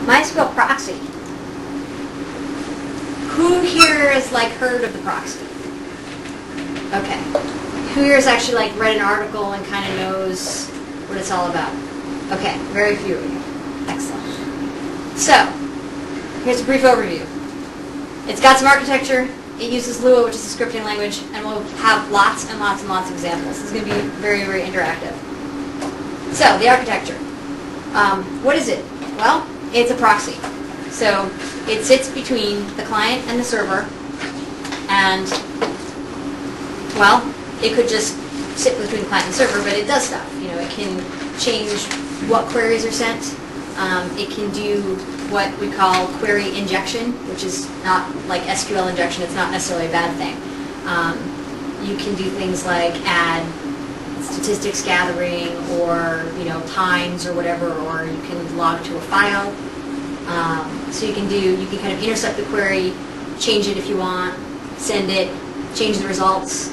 MySQL Proxy. Who here has heard of the proxy? Okay. Who here has actually read an article and kind of knows what it's all about? Okay, very few of you. Excellent. So, here's a brief overview. It's got some architecture. It uses Lua, which is a scripting language, and we'll have lots and lots and lots of examples. This is going to be very, very interactive. So, the architecture. What is it? Well, it's a proxy. So, it sits between the client and the server, and, well, it could just sit between the client and the server, but it does stuff. It can change what queries are sent. It can do what we call query injection, which is not like SQL injection. It's not necessarily a bad thing. You can do things like add statistics gathering, or times or whatever, or you can log to a file. So you can kind of intercept the query, change it if you want, send it, change the results.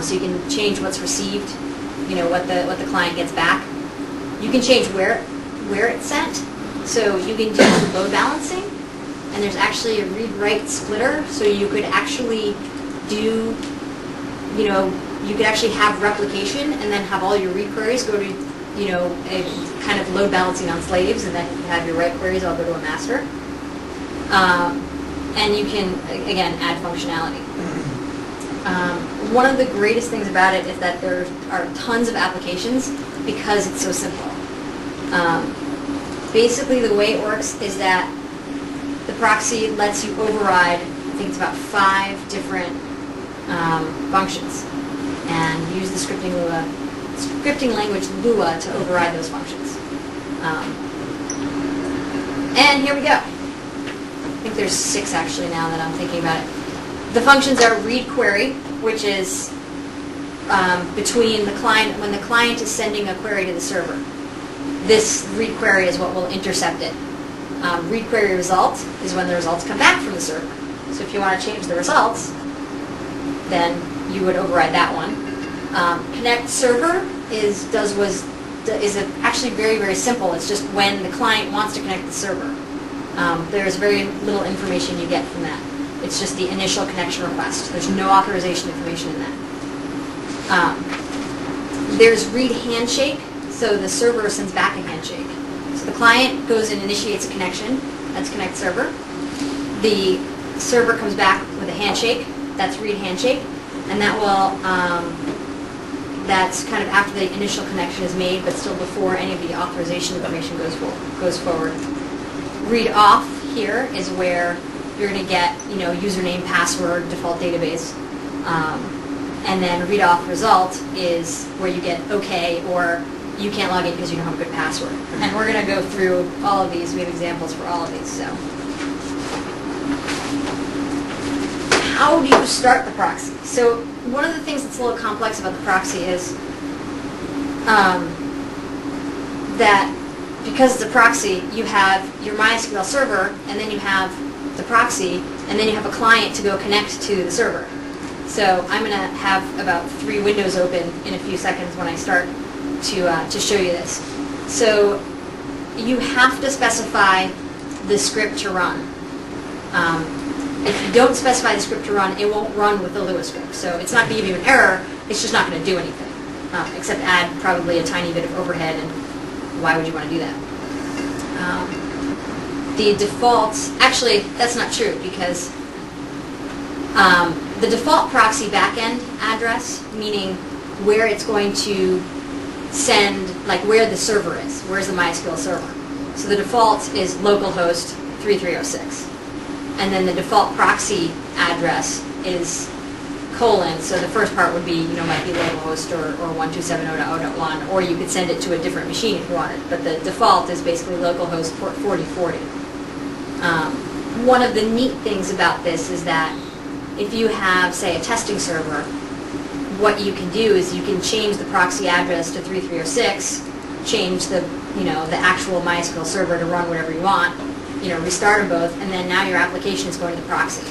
So you can change what's received, what the client gets back. You can change where it's sent. So you can do load balancing, and there's actually a read-write splitter. So you could actually do, you could actually have replication and then have all your read queries go to, a kind of load balancing on slaves, and then have your write queries all go to a master. And you can, again, add functionality. One of the greatest things about it is that there are tons of applications because it's so simple. Basically, the way it works is that the proxy lets you override, I think it's about 5 different functions, and use the scripting language Lua to override those functions. And here we go. I think there's 6 actually now that I'm thinking about it. The functions are read query, which is between the client, when the client is sending a query to the server. This read query is what will intercept it. Read query result is when the results come back from the server. So if you want to change the results, then you would override that one. Connect server is actually very, very simple. It's just when the client wants to connect the server. There's very little information you get from that. It's just the initial connection request. There's no authorization information in that. There's read handshake, so the server sends back a handshake. So the client goes and initiates a connection, that's connect server. The server comes back with a handshake, that's read handshake, and that will, that's kind of after the initial connection is made, but still before any of the authorization information goes forward. Read off here is where you're going to get, username, password, default database, and then read off result is where you get OK, or you can't log in because you don't have a good password. And we're going to go through all of these. We have examples for all of these. So, how do you start the proxy? So, one of the things that's a little complex about the proxy is that because it's a proxy, you have your MySQL server, and then you have the proxy, and then you have a client to go connect to the server. So I'm going to have about 3 windows open in a few seconds when I start to show you this. So you have to specify the script to run. If you don't specify the script to run, it won't run with the Lua script. So it's not going to give you an error, it's just not going to do anything, except add probably a tiny bit of overhead, and why would you want to do that? The default, actually that's not true, because the default proxy backend address, meaning where it's going to send, where the server is, where's the MySQL server. So the default is localhost 3306. And then the default proxy address is : so the first part would be, might be localhost or 127.0.0.1, or you could send it to a different machine if you wanted. But the default is basically localhost port 4040. One of the neat things about this is that if you have, say, a testing server, what you can do is you can change the proxy address to 3306, change the actual MySQL server to run whatever you want, restart them both, and then now your application is going to the proxy.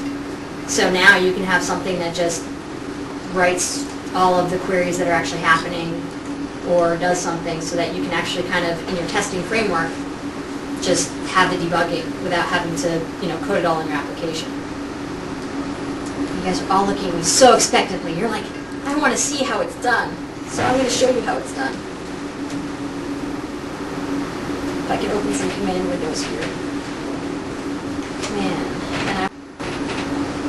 So now you can have something that just writes all of the queries that are actually happening, or does something so that you can actually kind of, in your testing framework, just have the debugging without having to, code it all in your application. You guys are all looking at me so expectantly. You're like, I want to see how it's done. So I'm going to show you how it's done. If I can open some command windows here.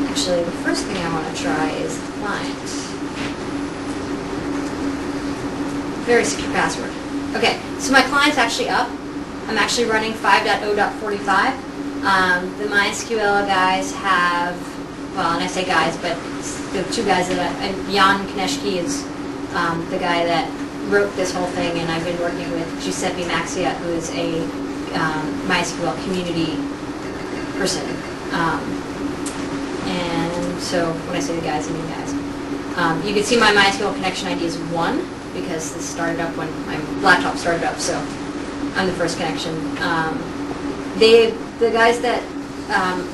Actually, the first thing I want to try is the client. Very secure password. Okay, so my client's actually up. I'm actually running 5.0.45. The MySQL guys have, well, and I say guys, but the two guys that Jan Konechki is the guy that wrote this whole thing, and I've been working with Giuseppe Maxia, who is a MySQL community person. And so when I say the guys, I mean guys. You can see my MySQL connection ID is 1 because this started up when my laptop started up, so I'm the first connection. The guys that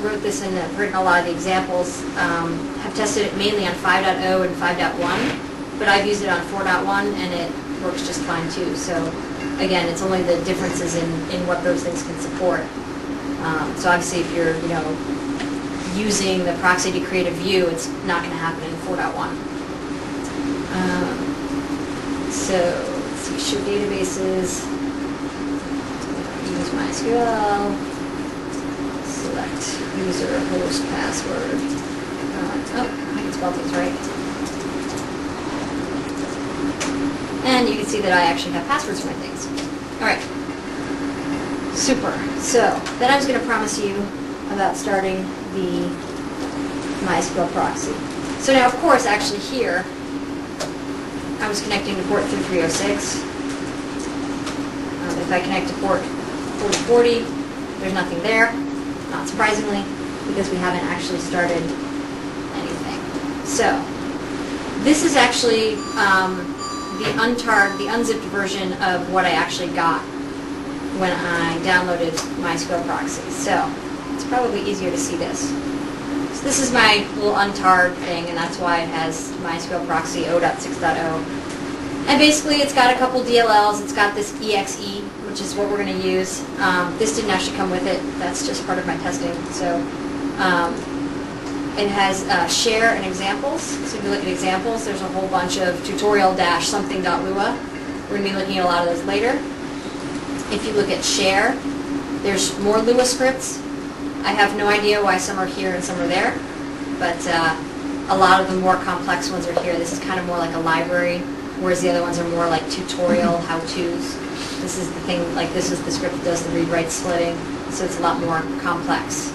wrote this and have written a lot of the examples have tested it mainly on 5.0 and 5.1, but I've used it on 4.1 and it works just fine too. So again, it's only the differences in what those things can support. So obviously if you're, using the proxy to create a view, it's not going to happen in 4.1. So let's see, show databases, use MySQL, select user, host, password. I can spell things right. And you can see that I actually have passwords for my things. All right, super. So then I was going to promise you about starting the MySQL proxy. So now, of course, actually here, I was connecting to port 3306. If I connect to port 4040, there's nothing there, not surprisingly, because we haven't actually started anything. So this is actually the unzipped version of what I actually got when I downloaded MySQL Proxy. So it's probably easier to see this. So this is my little untarred thing, and that's why it has MySQL Proxy 0.6.0. And basically it's got a couple DLLs. It's got this EXE, which is what we're going to use. This didn't actually come with it. That's just part of my testing. So it has share and examples. So if you look at examples, there's a whole bunch of tutorial-something.lua. We're going to be looking at a lot of those later. If you look at share, there's more Lua scripts. I have no idea why some are here and some are there, but a lot of the more complex ones are here. This is kind of more like a library, whereas the other ones are more like tutorial how-tos. This is the thing, like this is the script that does the read-write splitting, so it's a lot more complex.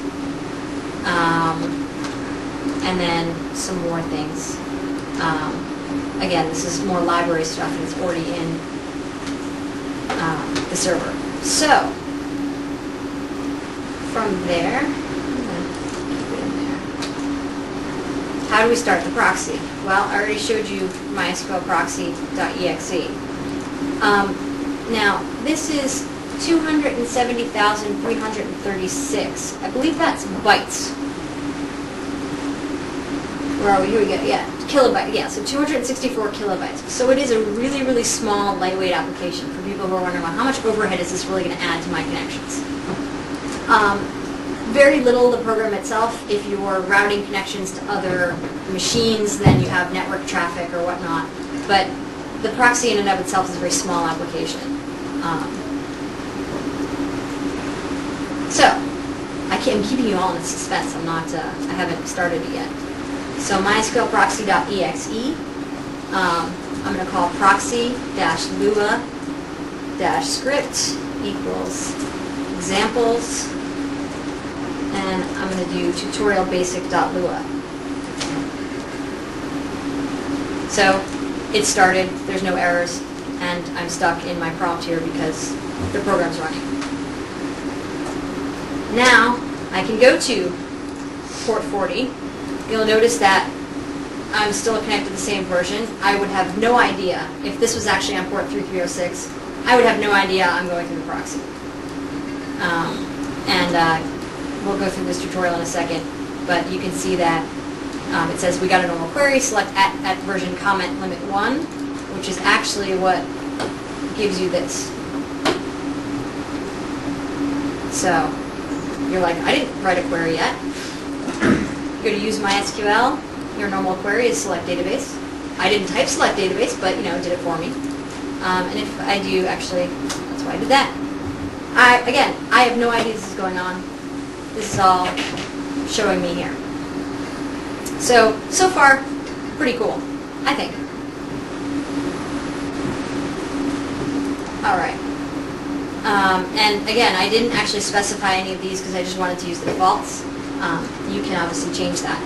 And then some more things. Again, this is more library stuff, and it's already in the server. So, from there, I'm going to keep it in there. How do we start the proxy? Well, I already showed you MySQL Proxy.exe. Now, this is 270,336. I believe that's bytes. Where are we? Here we go. Yeah, kilobyte. Yeah, so 264 kilobytes. So it is a really, really small, lightweight application for people who are wondering, well, how much overhead is this really going to add to my connections? Very little of the program itself. If you're routing connections to other machines, then you have network traffic or whatnot. But the proxy in and of itself is a very small application. So I'm keeping you all in suspense. I haven't started it yet. So MySQL Proxy.exe. I'm going to call proxy-lua-script equals examples. And I'm going to do tutorial-basic.lua. So it started, there's no errors, and I'm stuck in my prompt here because the program's running. Now, I can go to port 40. You'll notice that I'm still connected to the same version. I would have no idea, if this was actually on port 3306, I would have no idea I'm going through the proxy. We'll go through this tutorial in a second, but you can see that it says we got a normal query, select at version comment limit 1, which is actually what gives you this. So you're like, I didn't write a query yet. You go to use MySQL. Your normal query is select database. I didn't type select database, but it did it for me. And if I do, actually, that's why I did that. Again, I have no idea this is going on. This is all showing me here. So far, pretty cool, I think. All right. And again, I didn't actually specify any of these because I just wanted to use the defaults. You can obviously change that.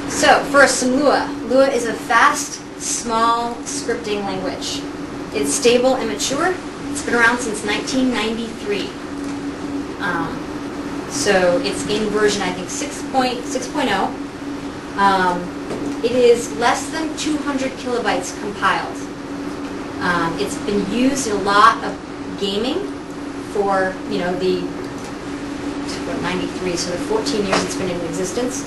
So first, some Lua. Lua is a fast, small scripting language. It's stable and mature. It's been around since 1993. So it's in version, I think, 6.0. It is less than 200 kilobytes compiled. It's been used in a lot of gaming for, the 93, so the 14 years it's been in existence.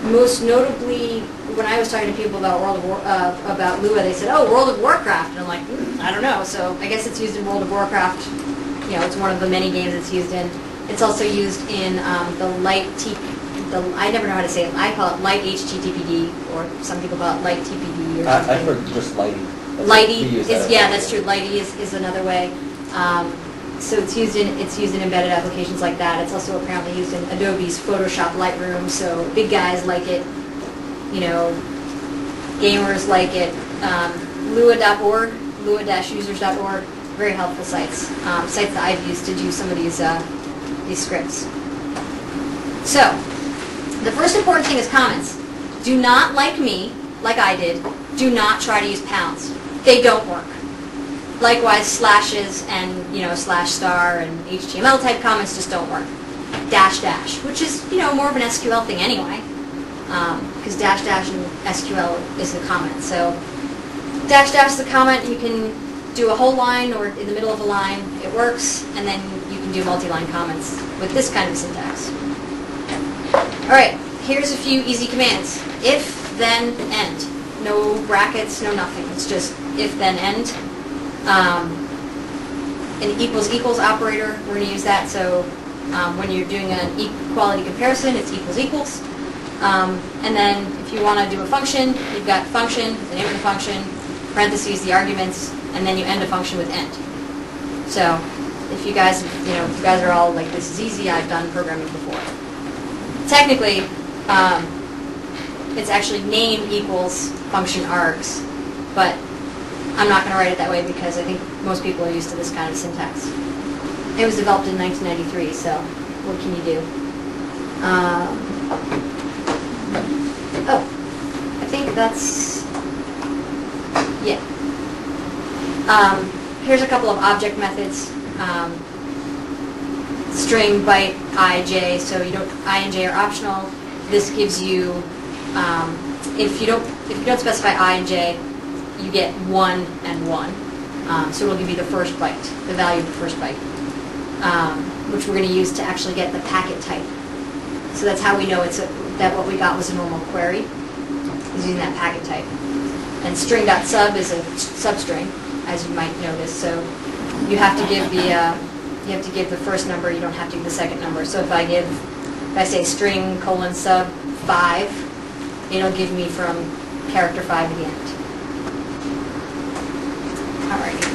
Most notably, when I was talking to people about about Lua, they said, "Oh, World of Warcraft," and I'm like, I don't know. So I guess it's used in World of Warcraft. It's one of the many games it's used in. It's also used in the light I never know how to say it. I call it light HTTPD, or some people call it light TPD or something. I've heard just Lighty. Lighty is that's true. Lighty is another way. So it's used in embedded applications like that. It's also apparently used in Adobe's Photoshop Lightroom. So big guys like it. Gamers like it. Lua.org, Lua-users.org, very helpful sites. Sites that I've used to do some of these scripts. So the first important thing is comments. Do not, like me, like I did, do not try to use pounds. They don't work. Likewise, slashes and slash star and HTML type comments just don't work. Dash dash, which is more of an SQL thing anyway, because dash dash in SQL is the comment. So dash dash is the comment. You can do a whole line or in the middle of a line. It works, and then you can do multi-line comments with this kind of syntax. All right, here's a few easy commands. If, then, end. No brackets, no nothing. It's just if, then, end. An equals equals operator, we're going to use that. So when you're doing an equality comparison, it's equals equals. And then if you want to do a function, you've got function, the name of the function, parentheses, the arguments, and then you end a function with end. So if you guys, are all like, this is easy, I've done programming before. Technically, it's actually name equals function args, but I'm not going to write it that way because I think most people are used to this kind of syntax. It was developed in 1993, so what can you do? I think that's, yeah. Here's a couple of object methods. String, byte, ij, so I and j are optional. This gives you, if you don't specify I and j, you get 1 and 1. So it'll give you the first byte, the value of the first byte, which we're going to use to actually get the packet type. So that's how we know that what we got was a normal query, is using that packet type. And string.sub is a substring, as you might notice. So you have to give the first number. You don't have to give the second number. So if I say string : sub 5, it'll give me from character 5 to the end. Alrighty.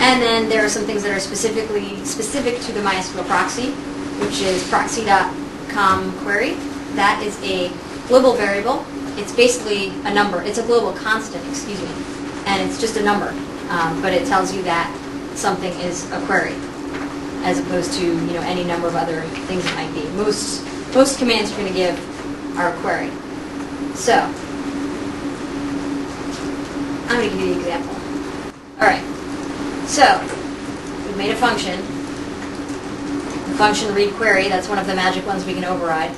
And then there are some things that are specific to the MySQL proxy, which is proxy.com query. That is a global variable. It's basically a number. It's a global constant, excuse me. And it's just a number. But it tells you that something is a query, as opposed to any number of other things it might be. Most commands you're going to give are a query. So I'm going to give you the example. All right. So we've made a function. The function read query. That's one of the magic ones we can override.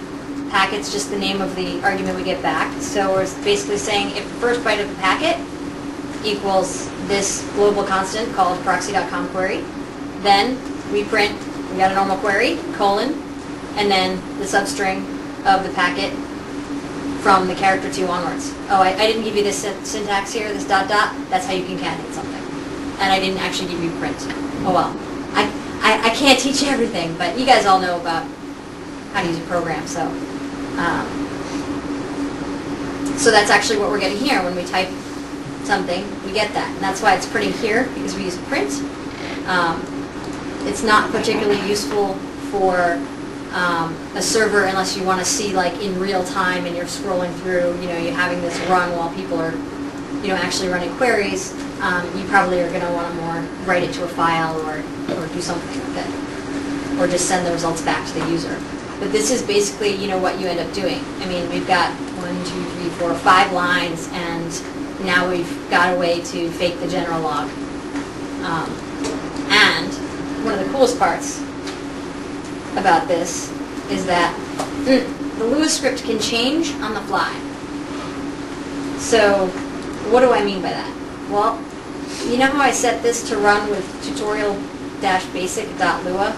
Packet's just the name of the argument we get back. So we're basically saying if the first byte of the packet equals this global constant called proxy.com query, then we print, we got a normal query, : and then the substring of the packet from the character 2 onwards. Oh, I didn't give you this syntax here, this ... That's how you concatenate something. And I didn't actually give you print. Oh well, I can't teach you everything, but you guys all know about how to use a program, so so that's actually what we're getting here. When we type something, we get that, and that's why it's printing here, because we use print. It's not particularly useful for a server unless you want to see like in real time and you're scrolling through, you're having this run while people are, actually running queries. You probably are going to want to more write it to a file or do something with it, or just send the results back to the user. But this is basically, what you end up doing. I mean, we've got 1, 2, 3, 4, 5 lines, and now we've got a way to fake the general log. And one of the coolest parts about this is that the Lua script can change on the fly. So what do I mean by that? Well, you know how I set this to run with tutorial-basic.lua?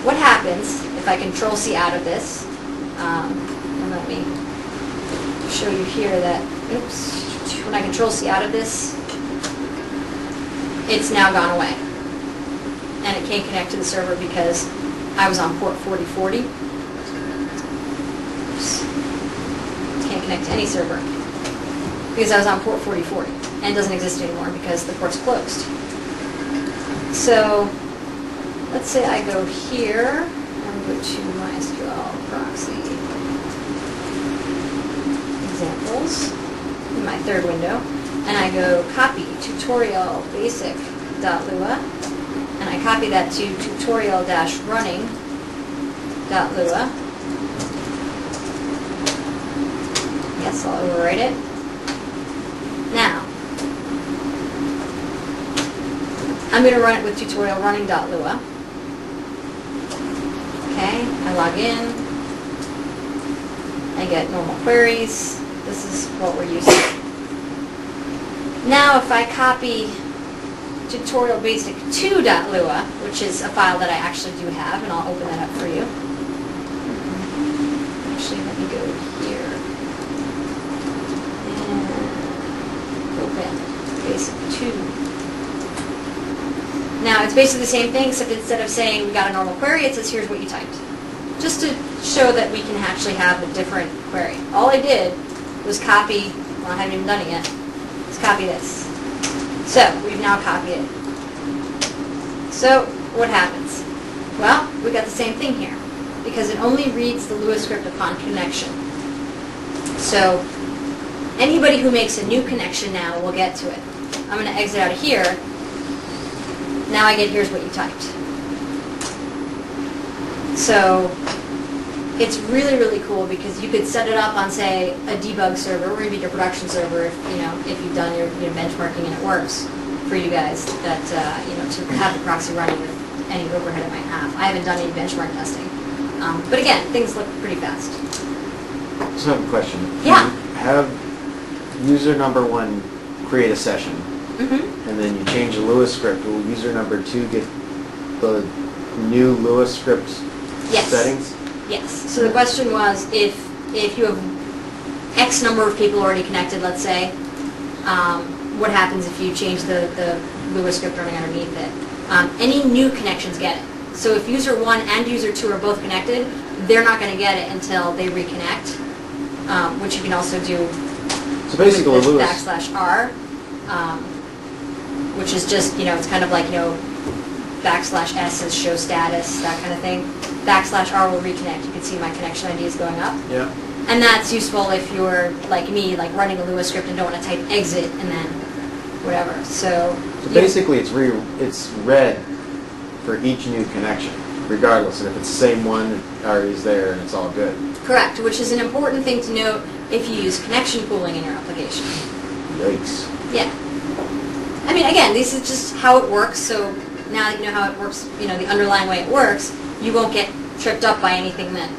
What happens if I Control-C out of this? And let me show you here that, when I Control-C out of this, it's now gone away. And it can't connect to the server because I was on port 4040. Oops. Can't connect to any server because I was on port 4040, and it doesn't exist anymore because the port's closed. So let's say I go here and go to MySQL Proxy examples in my third window, and I go copy tutorial basic.lua, and I copy that to tutorial-running.lua. Yes, I'll overwrite it. Now, I'm going to run it with tutorial-running.lua. Okay, I log in. I get normal queries. This is what we're using. Now, if I copy tutorial basic 2.lua, which is a file that I actually do have, and I'll open that up for you. Actually, let me go here and open basic 2. Now, it's basically the same thing, except instead of saying we got a normal query, it says here's what you typed. Just to show that we can actually have a different query. All I did was copy, well, I haven't even done it yet, let's copy this. So, we've now copied it. So, what happens? Well, we got the same thing here, because it only reads the Lua script upon connection. So, anybody who makes a new connection now will get to it. I'm going to exit out of here. Now I get here's what you typed. So, it's really, really cool because you could set it up on, say, a debug server or maybe your production server if you've done your benchmarking and it works for you guys, that to have the proxy running with any overhead it might have. I haven't done any benchmark testing, but again, things look pretty fast. So I have a question. Yeah. You have user number 1 create a session, and then you change the Lua script. Will user number 2 get the new Lua script settings? Yes. So the question was, if you have X number of people already connected, let's say, what happens if you change the Lua script running underneath it? Any new connections get it. So if user 1 and user 2 are both connected, they're not going to get it until they reconnect, which you can also do So basically, with Lua /R, which is just, it's kind of like, /S is show status, that kind of thing. /R will reconnect. You can see my connection ID is going up. Yeah. And that's useful if you're like me, like running a Lua script and don't want to type exit and then whatever. So basically, it's read for each new connection, regardless, and if it's the same one, it already is there, and it's all good. Correct, which is an important thing to note if you use connection pooling in your application. Yikes. Yeah. I mean, again, this is just how it works. So now that you know how it works, the underlying way it works, you won't get tripped up by anything that,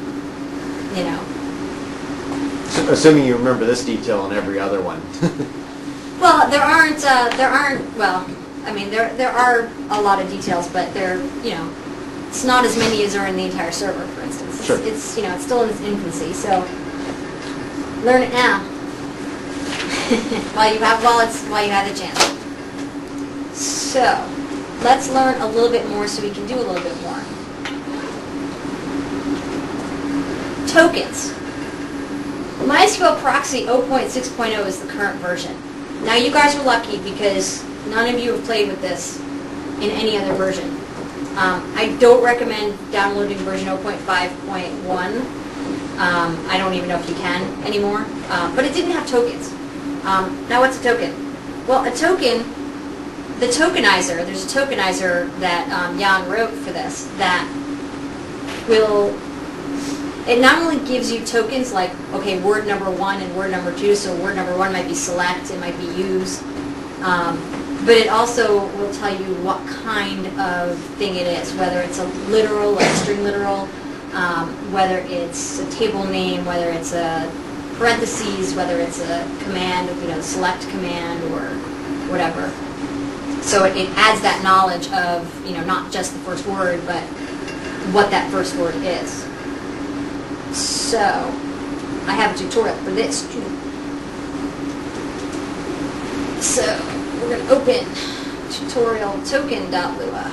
So, assuming you remember this detail in every other one. Well, there aren't, well, I mean, there are a lot of details, but it's not as many as are in the entire server, for instance. Sure. It's still in its infancy, so learn it now while you have the chance. So, let's learn a little bit more so we can do a little bit more. Tokens. MySQL Proxy 0.6.0 is the current version. Now you guys are lucky because none of you have played with this in any other version. I don't recommend downloading version 0.5.1. I don't even know if you can anymore. But it didn't have tokens. Now what's a token? Well, a token, the tokenizer, there's a tokenizer that Jan wrote for this that will, it not only gives you tokens like, okay, word number 1 and word number 2, so word number 1 might be select, it might be use, but it also will tell you what kind of thing it is, whether it's a literal, like a string literal, whether it's a table name, whether it's a parentheses, whether it's a command, select command or whatever. So it adds that knowledge of, not just the first word, but what that first word is. So I have a tutorial for this too. So we're going to open tutorial token.lua.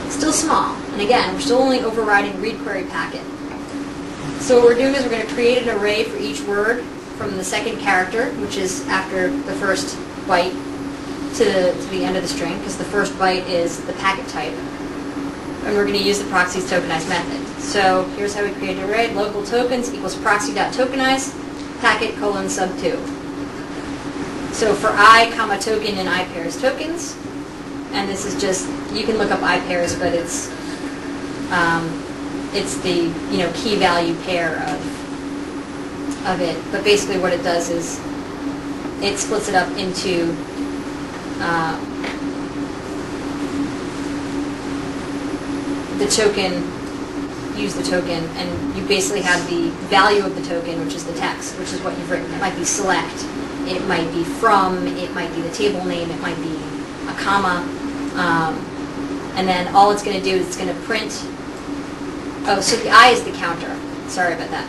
Still small, and again, we're still only overriding read query packet. So what we're doing is we're going to create an array for each word from the second character, which is after the first byte, to the end of the string, because the first byte is the packet type. And we're going to use the proxy's tokenize method. So here's how we create an array. Local tokens equals proxy.tokenize packet colon sub 2. So for I, comma, token and I pairs tokens, and this is just, you can look up I pairs, but it's the key value pair of it. But basically what it does is it splits it up into the token, use the token, and you basically have the value of the token, which is the text, which is what you've written. It might be select, it might be from, it might be the table name, it might be a comma, and then all it's going to do is it's going to print. Oh, so the I is the counter. Sorry about that.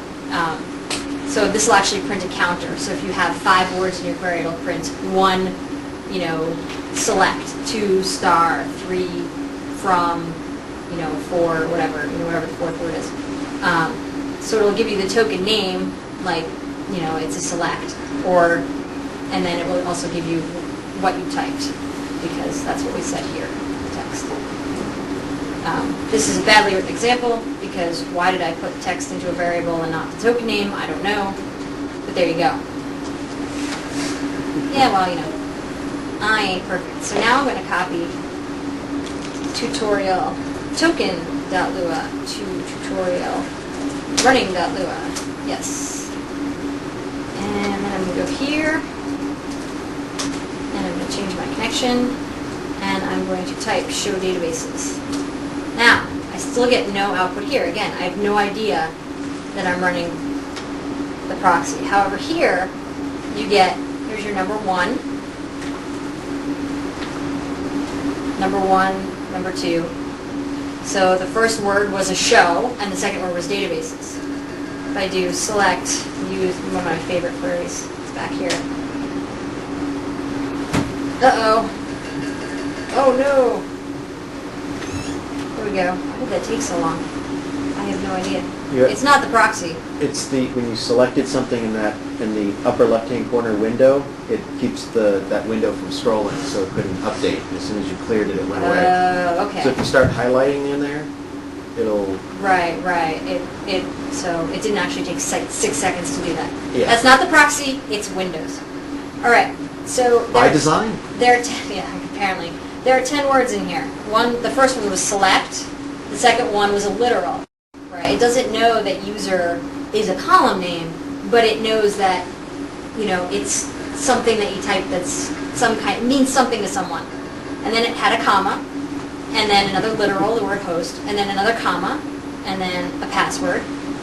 So this will actually print a counter. So if you have 5 words in your query, it'll print 1, select, 2 star, 3 from, 4, whatever, whatever the fourth word is. So it'll give you the token name, like, it's a select, and then it will also give you what you typed, because that's what we said here, the text. This is a badly written example, because why did I put text into a variable and not the token name? I don't know, but there you go. Yeah, well, I ain't perfect. So now I'm going to copy tutorial token.lua to tutorial running.lua. Yes. And then I'm going to go here, and I'm going to change my connection, and I'm going to type show databases. Now, I still get no output here. Again, I have no idea that I'm running the proxy. However, here, you get, here's your number 1, number 2. So the first word was a show, and the second word was databases. If I do select, use one of my favorite queries, it's back here. Uh-oh. Oh no. There we go. Why did that take so long? I have no idea. It's not the proxy. It's when you selected something in the upper left-hand corner window, it keeps that window from scrolling, so it couldn't update. As soon as you cleared it, it went away. Oh, okay. So if you start highlighting in there, it'll. Right. So it didn't actually take 6 seconds to do that. Yeah. That's not the proxy. It's Windows. All right. So by design. Apparently there are 10 words in here. The first one was select. The second one was a literal. Right. It doesn't know that user is a column name, but it knows that it's something that you type that's means something to someone. And then it had a comma, and then another literal, the word host, and then another comma, and then a password,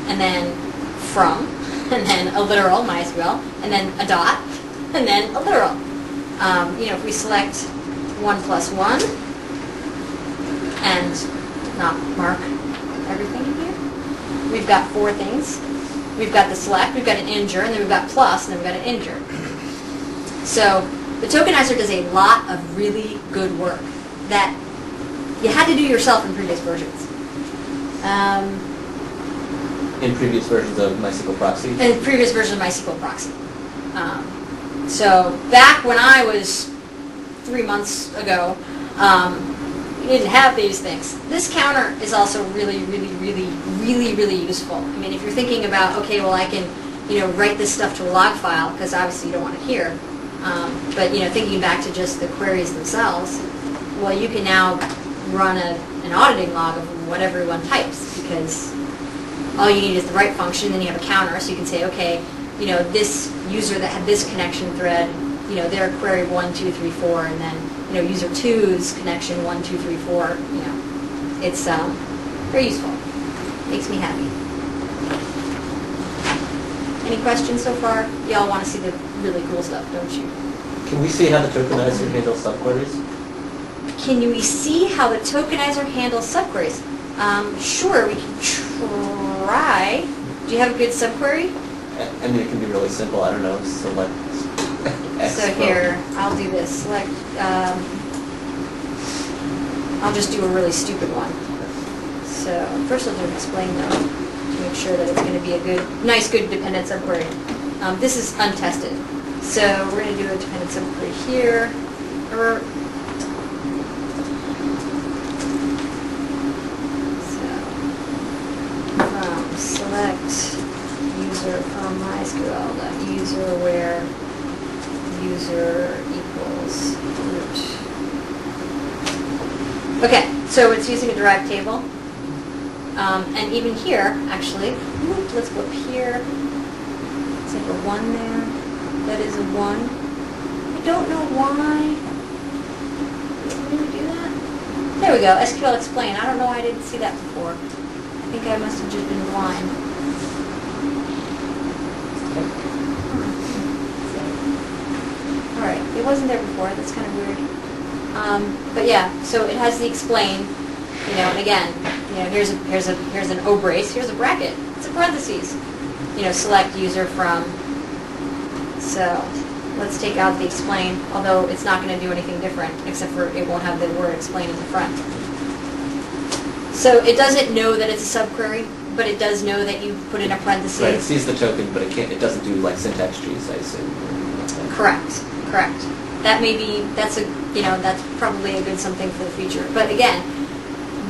and then from, and then a literal, MySQL, and then a dot, and then a literal. If we select 1 plus 1, and not mark everything in here, we've got 4 things. We've got the select, we've got an integer, and then we've got plus, and then we've got an integer. So the tokenizer does a lot of really good work. that you had to do yourself in previous versions. In previous versions of MySQL Proxy? In previous versions of MySQL Proxy. So back when I was 3 months ago, you didn't have these things. This counter is also really, really, really, really, really useful. I mean, if you're thinking about, okay, well, I can, write this stuff to a log file, because obviously you don't want it here. But, thinking back to just the queries themselves, well, you can now run an auditing log of what everyone types, because all you need is the write function, then you have a counter, so you can say, okay, this user that had this connection thread, their query 1, 2, 3, 4, and then, user 2's connection 1, 2, 3, 4, it's very useful. Makes me happy. Any questions so far? Y'all want to see the really cool stuff, don't you? Can we see how the tokenizer handles subqueries? Can we see how the tokenizer handles subqueries? Sure, we can try. Do you have a good subquery? I mean, it can be really simple. I don't know, select X. So here, I'll do this. Select, I'll just do a really stupid one. So first I'll do an explain though, to make sure that it's going to be a good dependent subquery. This is untested. So we're going to do a dependent subquery here. Select user from MySQL user where user equals root. Okay, so it's using a derived table. And even here, actually, let's go up here. It's like a 1 there. That is a 1. I don't know why. Did we do that? There we go, SQL explain. I don't know why I didn't see that before. I think I must have just been blind. Alright, it wasn't there before, that's kind of weird. But yeah, so it has the explain, and again, here's an O brace, here's a bracket, it's a parentheses. Select user from. So let's take out the explain, although it's not going to do anything different, except for it won't have the word explain in the front. So it doesn't know that it's a subquery, but it does know that you put in a parenthesis. Right, it sees the token, but it doesn't do like syntax trees, I assume. Correct. That's probably a good something for the future. But again,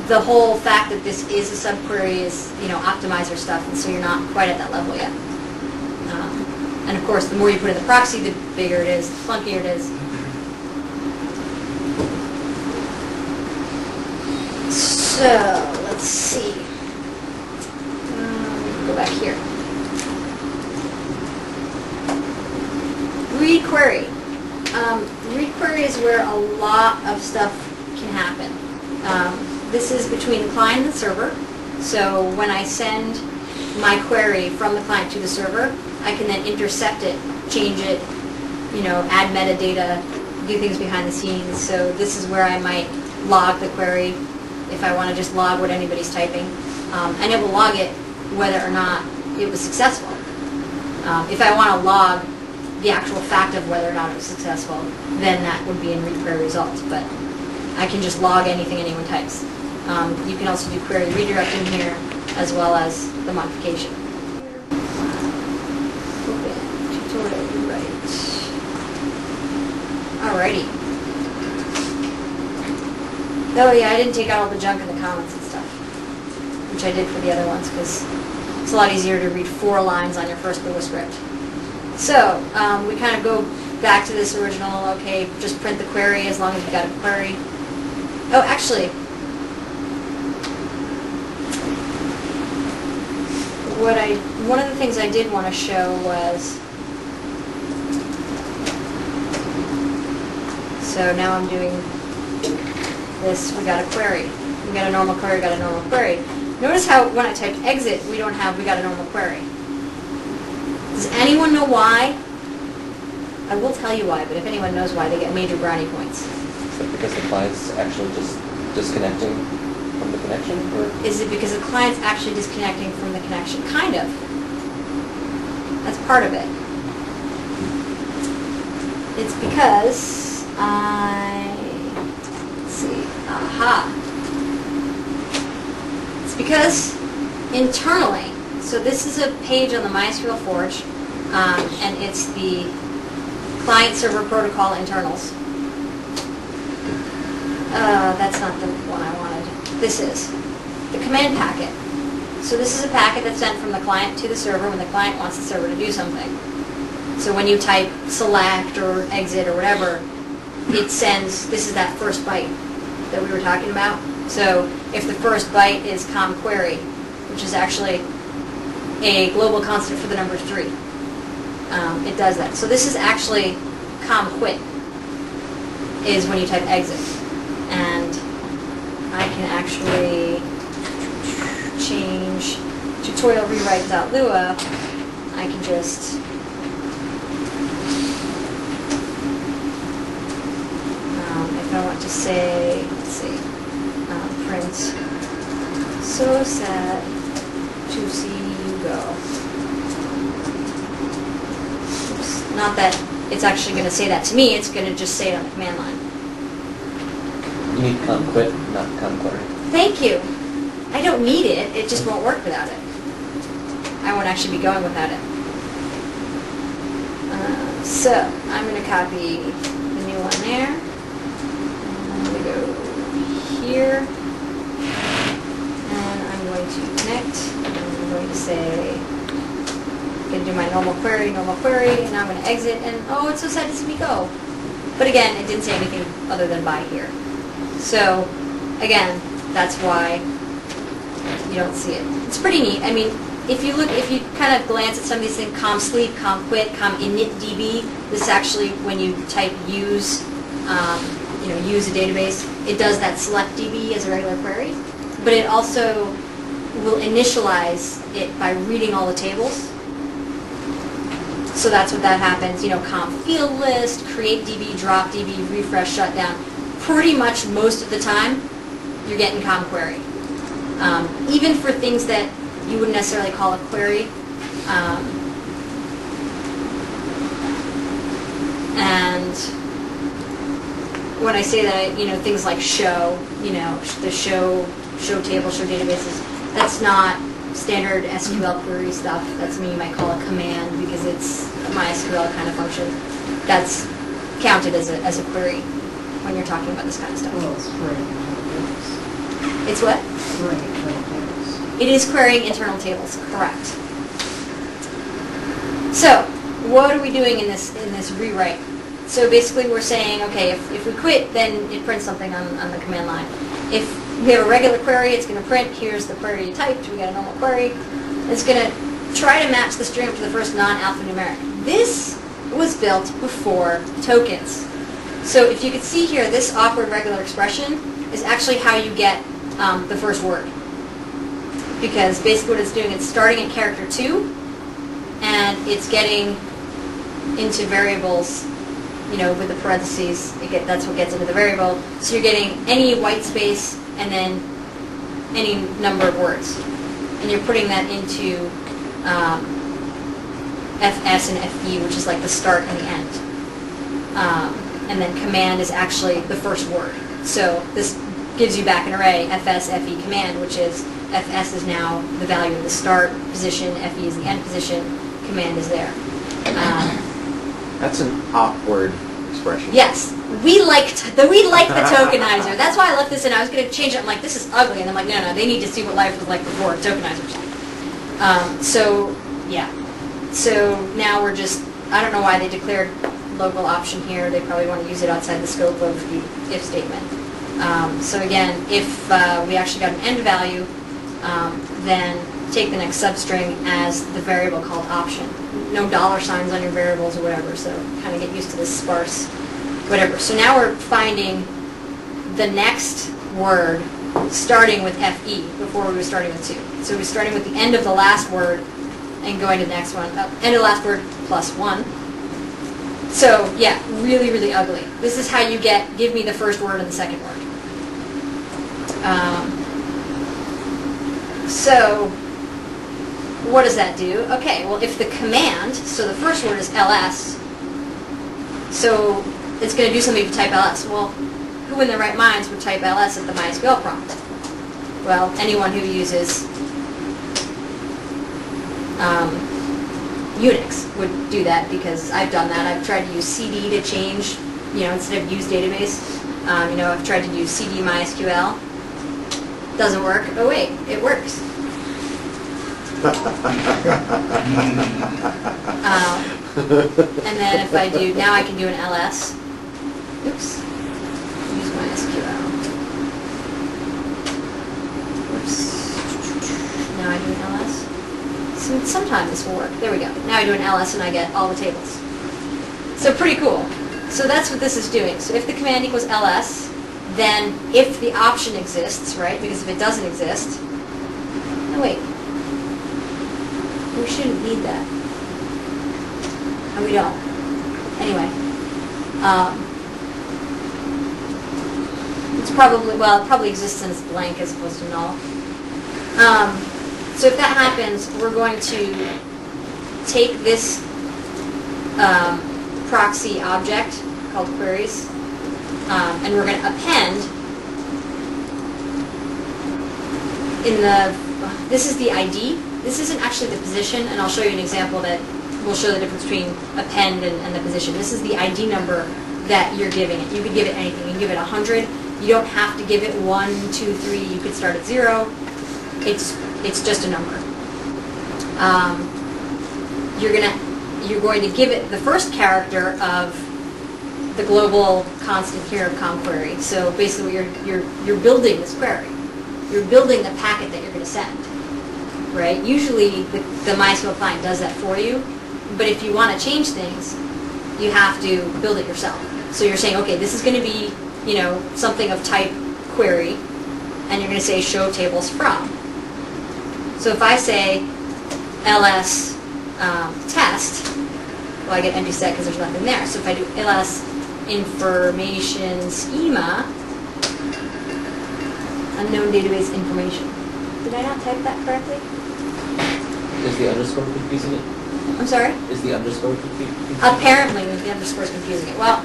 the whole fact that this is a subquery is, optimizer stuff, and so you're not quite at that level yet. And of course, the more you put in the proxy, the bigger it is, the funkier it is. So, let's see. Go back here. Read query. Read query is where a lot of stuff can happen. This is between the client and the server. So when I send my query from the client to the server, I can then intercept it, change it, add metadata, do things behind the scenes. So this is where I might log the query if I want to just log what anybody's typing. And it will log it whether or not it was successful. If I want to log the actual fact of whether or not it was successful, then that would be in read query results. But I can just log anything anyone types. You can also do query redirecting here, as well as the modification. Open, tutorial, rewrite. Alrighty. Oh yeah, I didn't take out all the junk in the comments and stuff, which I did for the other ones, because it's a lot easier to read 4 lines on your first Lua script. So, we kind of go back to this original, okay, just print the query as long as you've got a query. Oh, actually, one of the things I did want to show was, so now I'm doing this, we got a query. We got a normal query, we got a normal query. Notice how when I typed exit, we don't have, we got a normal query. Does anyone know why? I will tell you why, but if anyone knows why, they get major brownie points. Is it because the client's actually just disconnecting from the connection? Or? Is it because the client's actually disconnecting from the connection? Kind of. That's part of it. It's because let's see. Aha. It's because internally, so this is a page on the MySQL Forge, and it's the client-server protocol internals. That's not the one I wanted. This is the command packet. So this is a packet that's sent from the client to the server when the client wants the server to do something. So when you type select or exit or whatever, it sends, this is that first byte that we were talking about. So if the first byte is com_query, which is actually a global constant for the number 3, it does that. So this is actually com_quit, is when you type exit. And I can actually change tutorial rewrite.lua. I can just if I want to say, let's see, print, so sad to see you go. Oops. Not that it's actually going to say that to me, it's going to just say it on the command line. You need com_quit, not com_query. Thank you. I don't need it, it just won't work without it. I won't actually be going without it. So, I'm going to copy the new one there. I'm going to go here. And I'm going to connect. And I'm going to say, I'm going to do my normal query, and now I'm going to exit, and oh, it's so sad to see me go. But again, it didn't say anything other than bye here. So, again, that's why you don't see it. It's pretty neat. I mean, if you kind of glance at some of these things, com_sleep, com_quit, com_initdb, this is actually when you type use, use a database, it does that select db as a regular query, but it also will initialize it by reading all the tables. So that's what that happens, com field list, create db, drop db, refresh, shutdown. Pretty much most of the time, you're getting com_query. Even for things that you wouldn't necessarily call a query. And when I say that, things like show, the show table, show databases, that's not standard SQL query stuff. That's what you might call a command because it's a MySQL kind of function. That's counted as a query when you're talking about this kind of stuff. Well, it's querying internal tables. It's what? Querying internal tables. It is querying internal tables, correct. So, what are we doing in this rewrite? So basically we're saying, okay, if we quit, then it prints something on the command line. If we have a regular query, it's going to print, here's the query you typed, we got a normal query. It's going to try to match the string up to the first non-alphanumeric. This was built before tokens. So if you could see here, this awkward regular expression is actually how you get the first word. Because basically what it's doing, it's starting at character 2, and it's getting into variables, with the parentheses, that's what gets into the variable. So you're getting any white space and then any number of words. And you're putting that into FS and FE, which is like the start and the end. And then command is actually the first word. So this gives you back an array, FS, FE, command, which is FS is now the value of the start position, FE is the end position, command is there. That's an awkward expression. Yes, we like the tokenizer. That's why I left this in. I was going to change it. I'm like, this is ugly, and I'm like, no, they need to see what life was like before tokenizers. So yeah, so now we're just. I don't know why they declared local option here. They probably want to use it outside the scope of the if statement. So again, if we actually got an end value, then take the next substring as the variable called option. No $signs on your variables or whatever, so kind of get used to this sparse whatever. So now we're finding the next word starting with FE before we were starting with 2. So we're starting with the end of the last word and going to the next one. End of the last word plus 1. So yeah, really, really ugly. This is how you give me the first word and the second word. So what does that do? Okay, well if the command, so the first word is ls, so it's going to do something if you type ls. Well, who who in their right minds would type ls at the MySQL prompt? Well, anyone who uses Unix would do that, because I've done that. I've tried to use cd to change, instead of use database. I've tried to use cd MySQL. Doesn't work. Oh wait, it works. And then if I do, now I can do an ls. Oops. Use MySQL. Oops. Now I do an ls. So sometime this will work. There we go. Now I do an ls and I get all the tables. So pretty cool. So that's what this is doing. So if the command equals ls, then if the option exists, right? Because if it doesn't exist, no wait. We shouldn't need that. And we don't. Anyway. It's probably, well, it probably exists and it's blank as opposed to null. So if that happens, we're going to take this proxy object called queries, and we're going to append in the, this is the ID. This isn't actually the position, and I'll show you an example that will show the difference between append and the position. This is the ID number that you're giving it. You could give it anything. You can give it 100. You don't have to give it 1, 2, 3. You could start at 0. It's just a number. You're going to give it the first character of the global constant here of conquery. So basically, you're building this query. You're building the packet that you're going to send. Right? Usually, the MySQL client does that for you. But if you want to change things, you have to build it yourself. So you're saying, okay, this is going to be, something of type query, and you're going to say show tables from. So if I say ls test, well, I get empty set because there's nothing there. So if I do ls information schema, unknown database information. Did I not type that correctly? Is the underscore confusing it? I'm sorry? Is the underscore confusing it? Apparently, the underscore is confusing it. Well,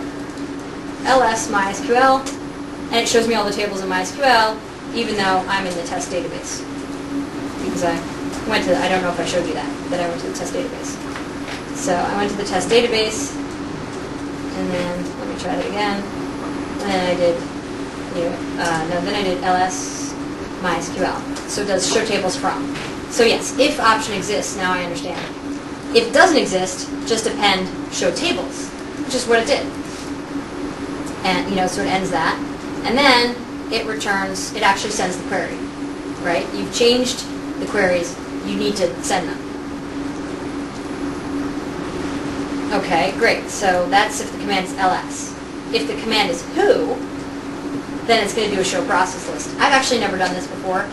ls MySQL, and it shows me all the tables in MySQL, even though I'm in the test database. Because I went to, I don't know if I showed you that I went to the test database. So I went to the test database, and then, let me try that again, and then I did, then I did ls MySQL. So it does show tables from. So yes, if option exists, now I understand. If it doesn't exist, just append show tables, which is what it did. And, so it ends that. And then it returns, it actually sends the query, right? You've changed the queries, you need to send them. Okay, great. So that's if the command is ls. If the command is who, then it's going to do a show process list. I've actually never done this before.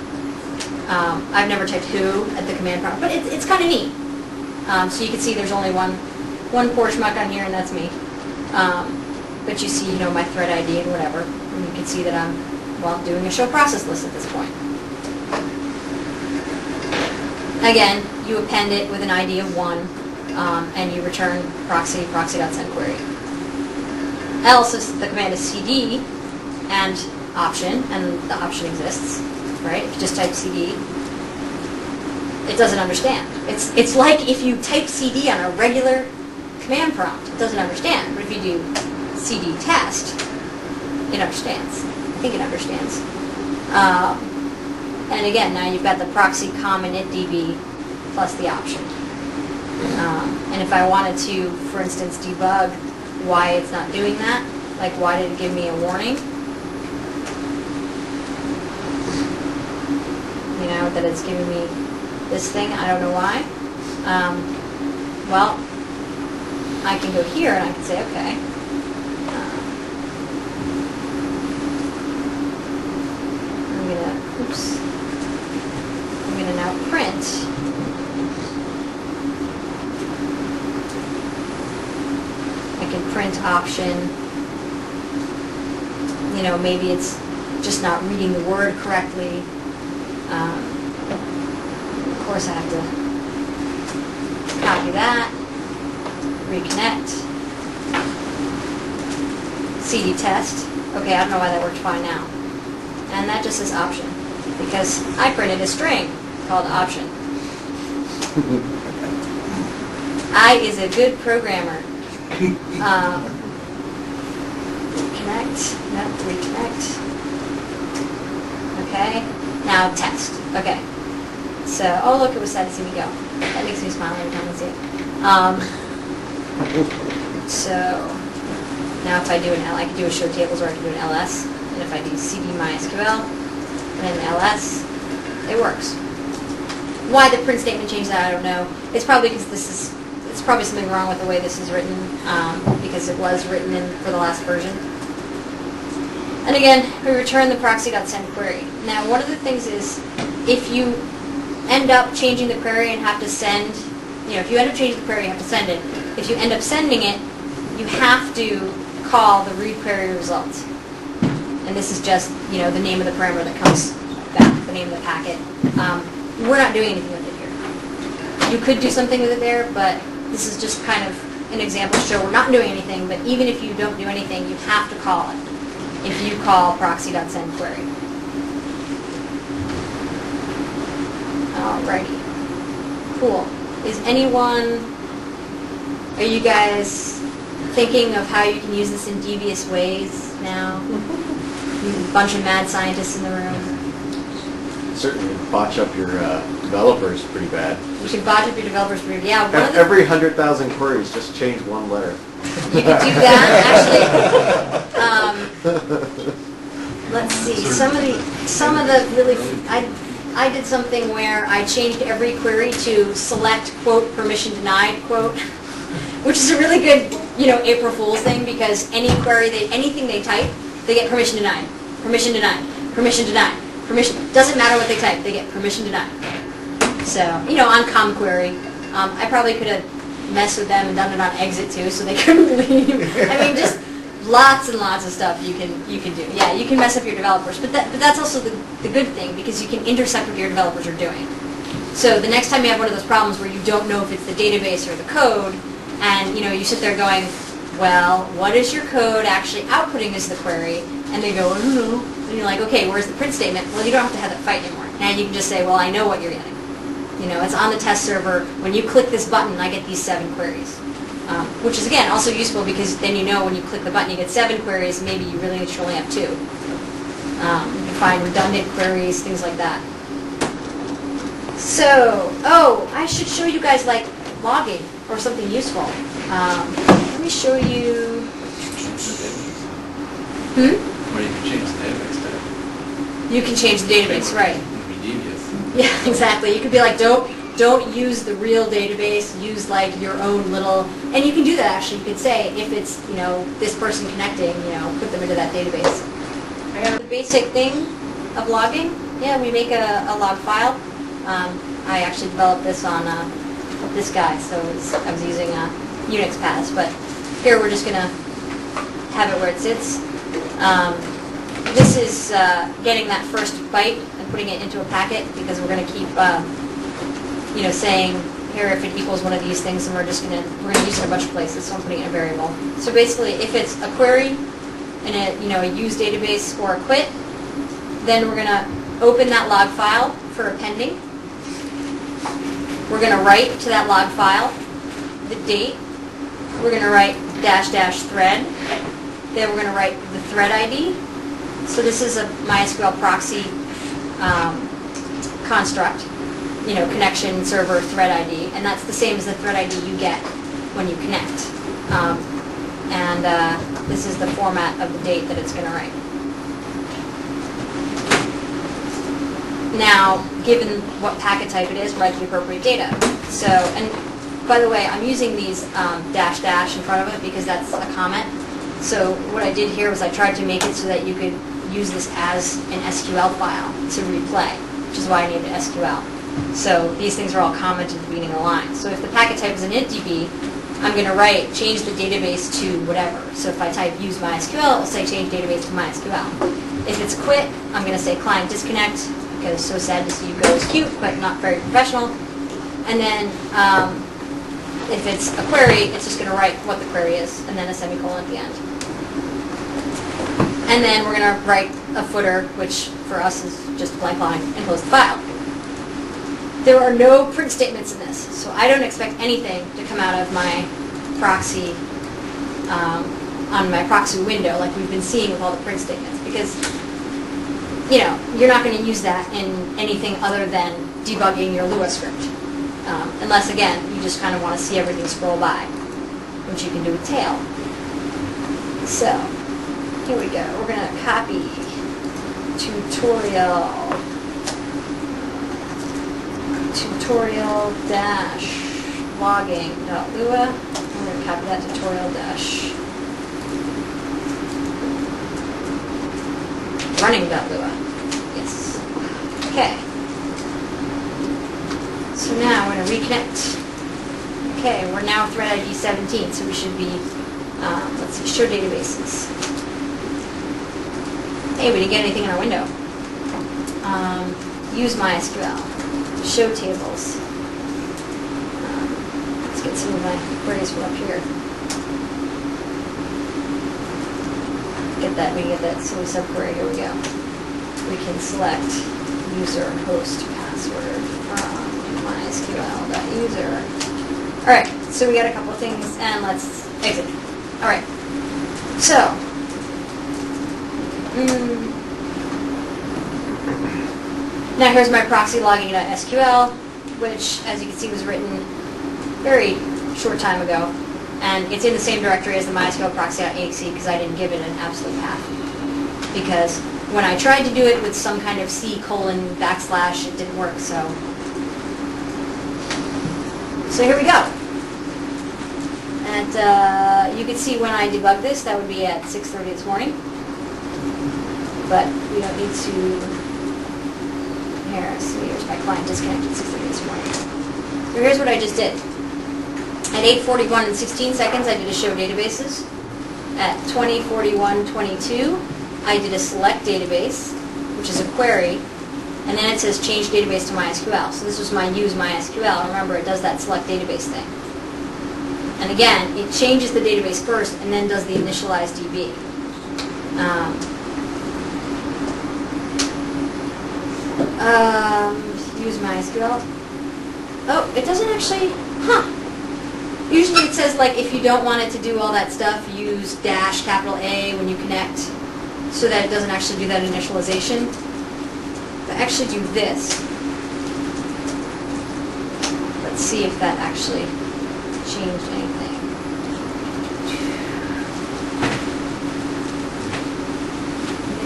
I've never typed who at the command prompt, but it's kind of neat. So you can see there's only one poor schmuck on here, and that's me. But you see, my thread ID and whatever, and you can see that I'm, doing a show process list at this point. Again, you append it with an ID of 1, and you return proxy.send query. Else, if the command is cd and option, and the option exists, right? If you just type cd, it doesn't understand. It's like if you type cd on a regular command prompt, it doesn't understand. But if you do cd test, it understands. I think it understands. And again, now you've got the proxy com init db plus the option. And if I wanted to, for instance, debug why it's not doing that, like why did it give me a warning? That it's giving me this thing, I don't know why. Well, I can go here and I can say, okay. I'm gonna now print I can print option. Maybe it's just not reading the word correctly. Of course, I have to copy that, reconnect, cd test. Okay, I don't know why that worked fine now. And that just says option, because I printed a string called option. I is a good programmer. Connect, no, reconnect. Okay, now test. Okay, so, oh look, it was sad to see me go. That makes me smile every time I see it. So, now if I do an L, I can do a show tables, or I can do an LS. And if I do cd MySQL, and then LS, it works. Why the print statement changed that, I don't know. It's probably because it's probably something wrong with the way this is written, because it was written for the last version. And again, we return the proxy.send query. Now, one of the things is, if you end up changing the query and have to send, if you end up changing the query, you have to send it. If you end up sending it, you have to call the read query result. And this is just, the name of the parameter that comes back, the name of the packet. We're not doing anything with it here. You could do something with it there, but this is just kind of an example to show we're not doing anything, but even if you don't do anything, you have to call it if you call proxy.send query. Alrighty. Cool. Are you guys thinking of how you can use this in devious ways now? A bunch of mad scientists in the room. Certainly botch up your developers pretty bad. You can botch up your developers pretty bad. Yeah, Every 100,000 queries, just change one letter. You can do that, actually. Let's see. Some of the really, I did something where I changed every query to select quote permission denied quote, which is a really good April Fool's thing, because any query anything they type, they get permission denied, permission denied, permission denied, permission. Doesn't matter what they type, they get permission denied. So on ComQuery, I probably could have messed with them and done it on exit too, so they couldn't leave. I mean, just lots and lots of stuff you can do. Yeah, you can mess up your developers, but that's also the good thing, because you can intercept what your developers are doing. So the next time you have one of those problems where you don't know if it's the database or the code, and you sit there going, well, what is your code actually outputting as the query? And they go, I don't know. And you're like, okay, where's the print statement? Well, you don't have to have that fight anymore. Now you can just say, well, I know what you're getting. It's on the test server. When you click this button, I get these 7 queries. Which is, again, also useful, because then when you click the button, you get 7 queries. Maybe you really should only have 2. You can find redundant queries, things like that. So, I should show you guys, logging or something useful. Let me show you. Or you can change the database type. You can change the database, right. It would be devious. Yeah, exactly. You could be like, don't use the real database, use your own little, and you can do that actually. You could say, if it's, this person connecting, put them into that database. The basic thing of logging, yeah, we make a log file. I actually developed this on this guy, so I was using Unix paths, but here we're just going to have it where it sits. This is getting that first byte and putting it into a packet, because we're going to keep saying here if it equals one of these things, and we're going to use it in a bunch of places, so I'm putting it in a variable. So basically, if it's a query in a use database or a quit, then we're going to open that log file for appending. We're going to write to that log file the date. We're going to write --thread. Then we're going to write the thread ID. So this is a MySQL Proxy construct, connection server thread ID, and that's the same as the thread ID you get when you connect. This is the format of the date that it's going to write. Now, given what packet type it is, write the appropriate data. So, and by the way, I'm using these ---- in front of it because that's a comment. So what I did here was I tried to make it so that you could use this as an SQL file to replay, which is why I named it SQL. So these things are all commented at the beginning of the line. So if the packet type is an intdb, I'm going to change the database to whatever. So if I type use MySQL, it'll say change database to MySQL. If it's quit, I'm going to say client disconnect, because so sad to see you go is cute, but not very professional. And then if it's a query, it's just going to write what the query is, and then a semicolon at the end. And then we're going to write a footer, which for us is just a blank line, and close the file. There are no print statements in this, so I don't expect anything to come out of my proxy on my proxy window like we've been seeing with all the print statements, because you're not going to use that in anything other than debugging your Lua script, unless again you just kind of want to see everything scroll by, which you can do with tail. So here we go. We're going to copy tutorial-logging.lua. I'm going to copy that tutorial-running.lua. Yes. Okay. So now we're going to reconnect. Okay, we're now thread ID 17, so we should be, let's see, show databases. Hey, we didn't get anything in our window. Use MySQL. Show tables. Let's get some of my queries from up here. We can get that silly subquery. Here we go. We can select user host password from MySQL.user. All right, so we got a couple of things, and let's exit. All right, so. Now here's my proxy logging.sql, which, as you can see, was written very short time ago, and it's in the same directory as the MySQL Proxy.exe because I didn't give it an absolute path. Because when I tried to do it with some kind of C:\\, it didn't work. So here we go. And you can see when I debug this, that would be at 6:30 this morning. But we don't need to. Here, see, here's my client disconnected 6:30 this morning. So here's what I just did. At 8:41 and 16 seconds, I did a show databases. At 20:41:22, I did a select database, which is a query, and then it says change database to MySQL. So this was my use MySQL. Remember, it does that select database thing. And again, it changes the database first and then does the initialize DB. Use MySQL. Oh, it doesn't actually, Usually it says, like, if you don't want it to do all that stuff, use -A when you connect, so that it doesn't actually do that initialization. But actually do this. Let's see if that actually changed anything.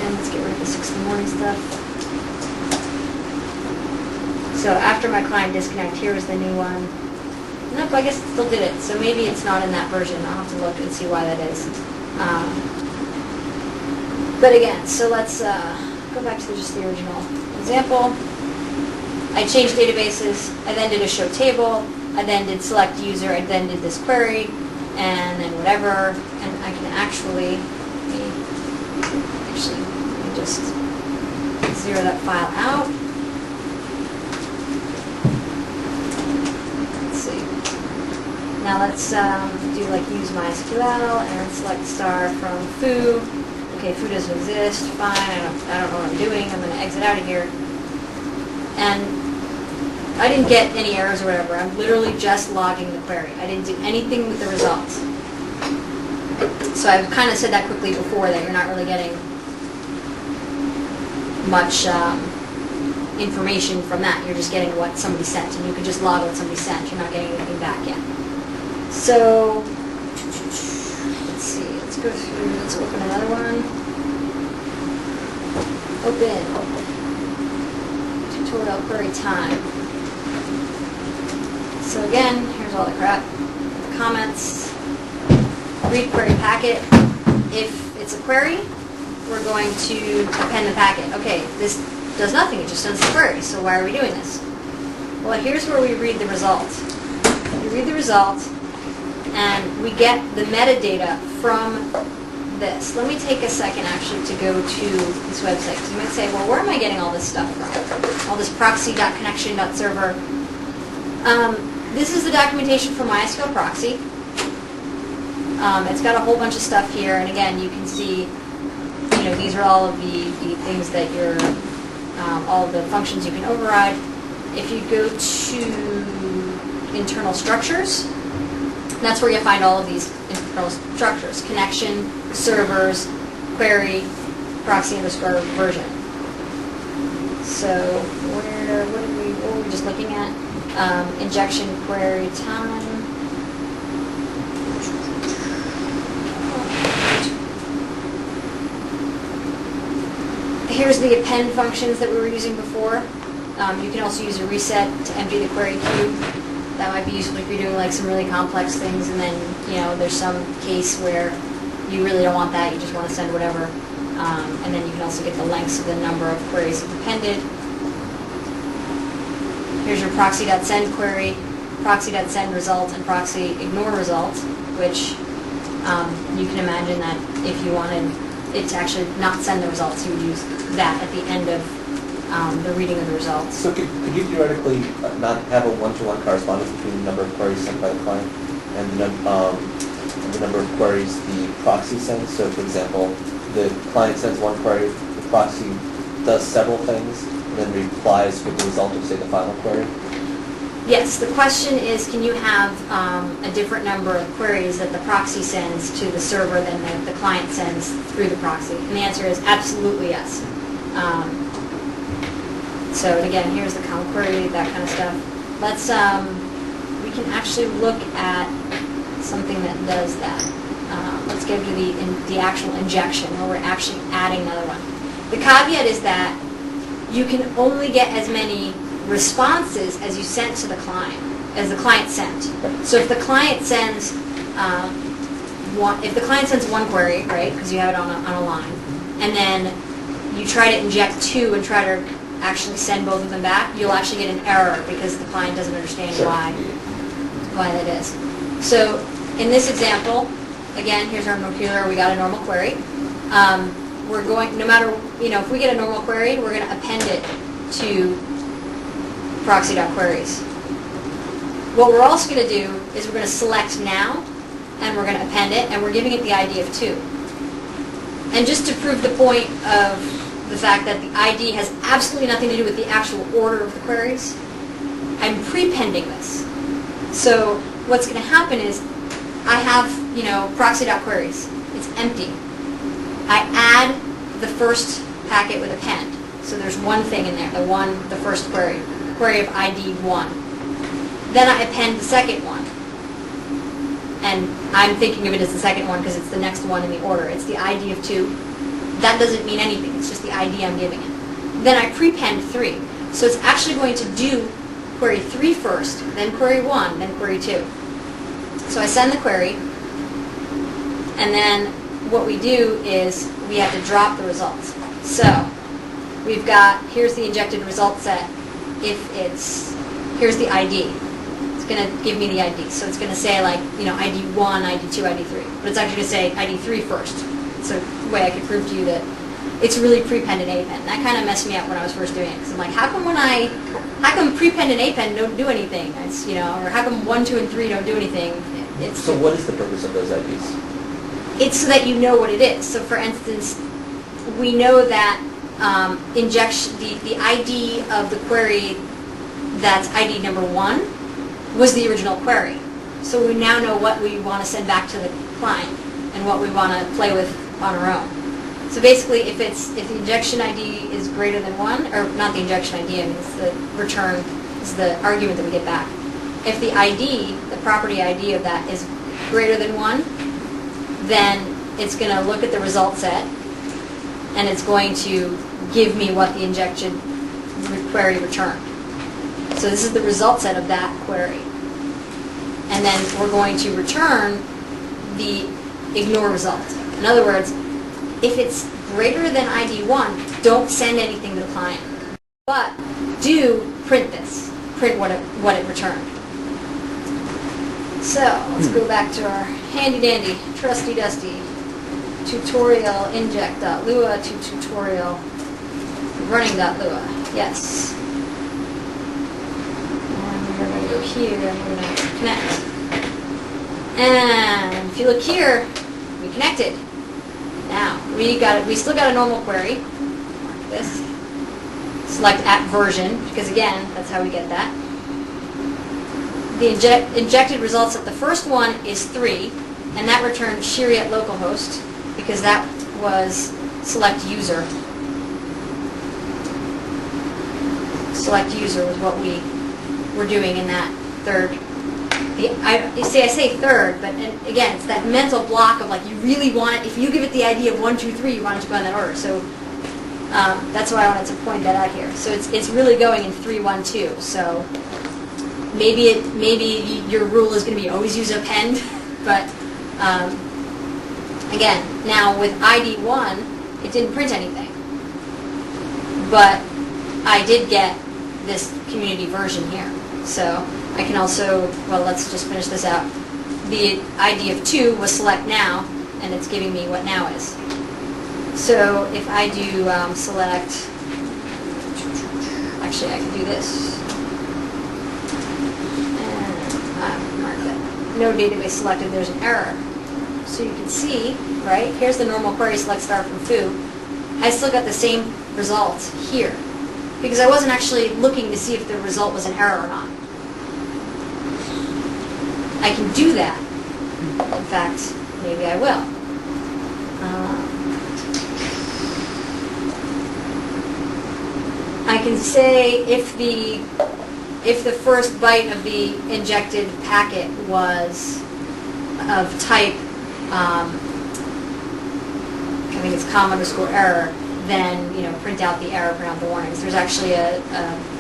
And let's get rid of the 6 in the morning stuff. So after my client disconnect, here was the new one. Nope, I guess it still did it. So maybe it's not in that version. I'll have to look and see why that is. But again, so let's go back to just the original example. I changed databases. I then did a show table. I then did select user. I then did this query, and then whatever. And I can actually, let me just zero that file out. Now let's do like use MySQL and select star from foo. Okay, foo doesn't exist. Fine, I don't know what I'm doing. I'm going to exit out of here. And I didn't get any errors or whatever. I'm literally just logging the query. I didn't do anything with the results. So I've kind of said that quickly before, that you're not really getting much information from that. You're just getting what somebody sent, and you can just log what somebody sent. You're not getting anything back yet. So, let's see, let's go through, let's open another one. Open. Tutorial query time. So again, here's all the crap. The comments. Read query packet. If it's a query, we're going to append the packet. Okay, this does nothing, it just sends the query, so why are we doing this? Well, here's where we read the result. We read the result, and we get the metadata from this. Let me take a second actually to go to this website, because you might say, well, where am I getting all this stuff from? All this proxy.connection.server. This is the documentation for MySQL Proxy. It's got a whole bunch of stuff here, and again, you can see, these are all of the things that you're, all the functions you can override. If you go to internal structures, that's where you'll find all of these internal structures: connection, servers, query, proxy underscore version. So what were we just looking at? Injection query time. Here's the append functions that we were using before. You can also use a reset to empty the query queue. That might be useful if you're doing like some really complex things, and then there's some case where you really don't want that. You just want to send whatever. And then you can also get the lengths of the number of queries you've appended. Here's your proxy.send query, proxy.send result, and proxy ignore result, which you can imagine that if you wanted it to actually not send the results, you would use that at the end of the reading of the results. So could you theoretically not have a one-to-one correspondence between the number of queries sent by the client and the number of queries the proxy sends? So for example, the client sends one query, the proxy does several things, and then replies with the result of, say, the final query? Yes, the question is, can you have a different number of queries that the proxy sends to the server than the client sends through the proxy? And the answer is absolutely yes. So again, here's the count query, that kind of stuff. Let's, we can actually look at something that does that. Let's go to the actual injection, where we're actually adding another one. The caveat is that you can only get as many responses as you sent to the client, as the client sent. So if the client sends one query, right, because you have it on a line, and then you try to inject two and try to actually send both of them back, you'll actually get an error because the client doesn't understand why that is. So in this example, again, here's our normal, we got a normal query. We're going, no matter, if we get a normal query, we're going to append it to proxy.queries. What we're also going to do is we're going to select now, and we're going to append it, and we're giving it the ID of 2. And just to prove the point of the fact that the ID has absolutely nothing to do with the actual order of the queries, I'm prepending this. So what's going to happen is I have, proxy.queries. It's empty. I add the first packet with append. So there's one thing in there, the first query of ID 1. Then I append the second one. And I'm thinking of it as the second one because it's the next one in the order. It's the ID of 2. That doesn't mean anything. It's just the ID I'm giving it. Then I prepend 3. So it's actually going to do query 3 first, then query 1, then query 2. So I send the query, and then what we do is we have to drop the results. So we've got, here's the injected result set. Here's the ID. It's going to give me the ID. So it's going to say like, ID 1, ID 2, ID 3. But it's actually going to say ID 3 first. So the way I could prove to you that it's really prepend and append. That kind of messed me up when I was first doing it. Because I'm like, how come prepend and append don't do anything? It's, or how come 1, 2, and 3 don't do anything? So what is the purpose of those IDs? It's so that you know what it is. So for instance, we know that injection, the ID of the query that's ID number 1 was the original query. So we now know what we want to send back to the client and what we want to play with on our own. So basically, if the injection ID is greater than 1, or not the injection ID, I mean it's the return, is the argument that we get back. If the ID, the property ID of that is greater than 1, then it's going to look at the result set, and it's going to give me what the injected query returned. So this is the result set of that query. And then we're going to return the ignore result. In other words, if it's greater than ID 1, don't send anything to the client. But do print this. Print what it returned. So let's go back to our handy-dandy, trusty-dusty tutorial inject.lua to tutorial running.lua. Yes. And we're going to go here and we're going to connect. And if you look here, we connected. Now, we still got a normal query. Mark this. Select at version, because again, that's how we get that. The injected results at the first one is 3, and that returned Sheeri at localhost, because that was select user. Select user was what we were doing in that third. I say third, but again, it's that mental block of like you really want it. If you give it the ID of 1, 2, 3, you want it to go in that order. So that's why I wanted to point that out here. So it's really going in 3, 1, 2. So maybe your rule is going to be always use append, but again, now with ID 1, it didn't print anything, but I did get this community version here. So I can also, well, let's just finish this out. The ID of 2 was select now, and it's giving me what now is. So if I do select, actually I can do this. And mark that. No database selected, there's an error. So you can see, right, here's the normal query select star from foo. I still got the same result here, because I wasn't actually looking to see if the result was an error or not. I can do that. In fact, maybe I will. I can say if the first byte of the injected packet was of type, I think it's com_error, then print out the error, print out the warnings. There's actually a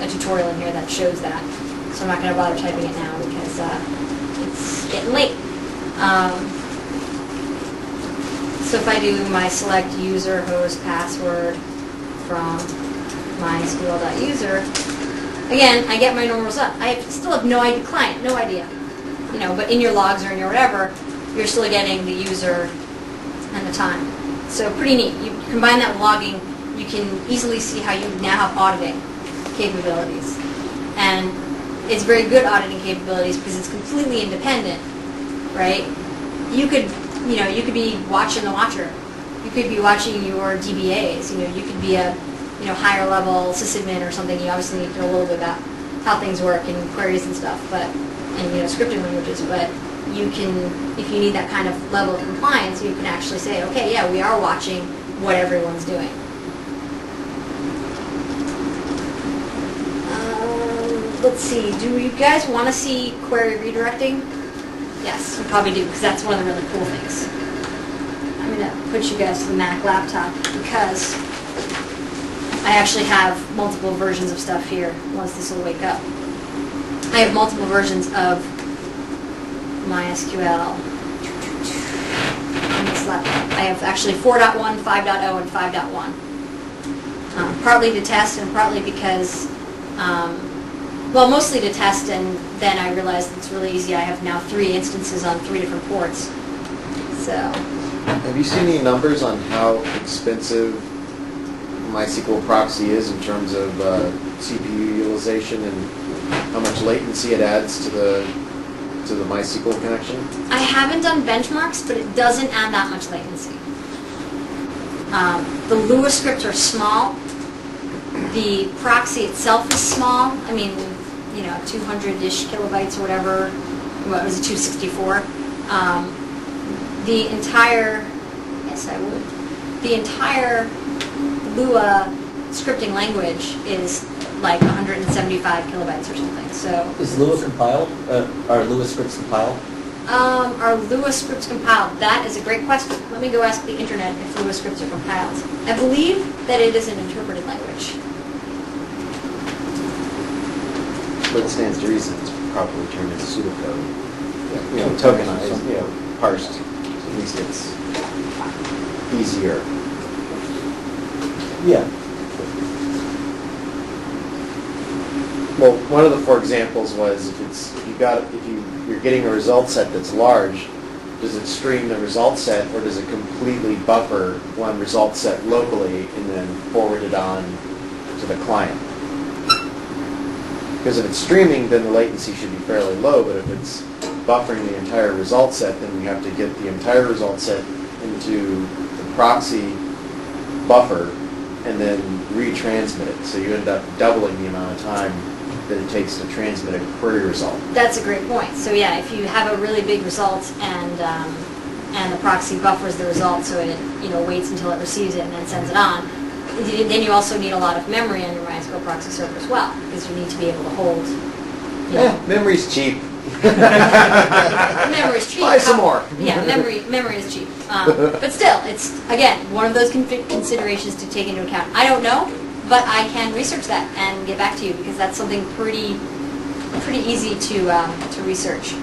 tutorial in here that shows that, so I'm not going to bother typing it now because it's getting late. So if I do my select user host password from MySQL.user, again, I get my normal result. I still have no idea, client, no idea. But in your logs or in your whatever, you're still getting the user and the time. So pretty neat. You combine that with logging, you can easily see how you now have auditing capabilities. And it's very good auditing capabilities because it's completely independent, right? You could be watching the watcher. You could be watching your DBAs. You could be a higher level sysadmin or something. You obviously need to know a little bit about how things work and queries and stuff, and scripting languages. But you can, if you need that kind of level of compliance, you can actually say, okay, yeah, we are watching what everyone's doing. Let's see, do you guys want to see query redirecting? Yes, you probably do, because that's one of the really cool things. I'm going to put you guys to the Mac laptop because I actually have multiple versions of stuff here once this will wake up. I have multiple versions of MySQL on this laptop. I have actually 4.1, 5.0, and 5.1. Partly to test and partly because mostly to test, and then I realized it's really easy. I have now 3 instances on 3 different ports. So. Have you seen any numbers on how expensive MySQL Proxy is in terms of CPU utilization and how much latency it adds to the MySQL connection? I haven't done benchmarks, but it doesn't add that much latency. The Lua scripts are small. The proxy itself is small. I mean, 200-ish kilobytes or whatever. What was it, 264? The entire Lua scripting language is like 175 kilobytes or something. So is Lua compiled? Are Lua scripts compiled? Are Lua scripts compiled? That is a great question. Let me go ask the internet if Lua scripts are compiled. I believe that it is an interpreted language. But it stands to reason it's probably turned into pseudocode. Tokenized, parsed. So at least it's easier. Yeah. Well, one of the 4 examples was if you're getting a result set that's large, does it stream the result set or does it completely buffer one result set locally and then forward it on to the client? Because if it's streaming, then the latency should be fairly low, but if it's buffering the entire result set, then we have to get the entire result set into the proxy buffer and then retransmit it. So you end up doubling the amount of time that it takes to transmit a query result. That's a great point. So yeah, if you have a really big result and the proxy buffers the result so it waits until it receives it and then sends it on, then you also need a lot of memory on your MySQL proxy server as well, because you need to be able to hold. Memory's cheap. Memory's cheap. Buy some more. Yeah, memory is cheap. But still, it's, again, one of those considerations to take into account. I don't know, but I can research that and get back to you, because that's something pretty easy to research.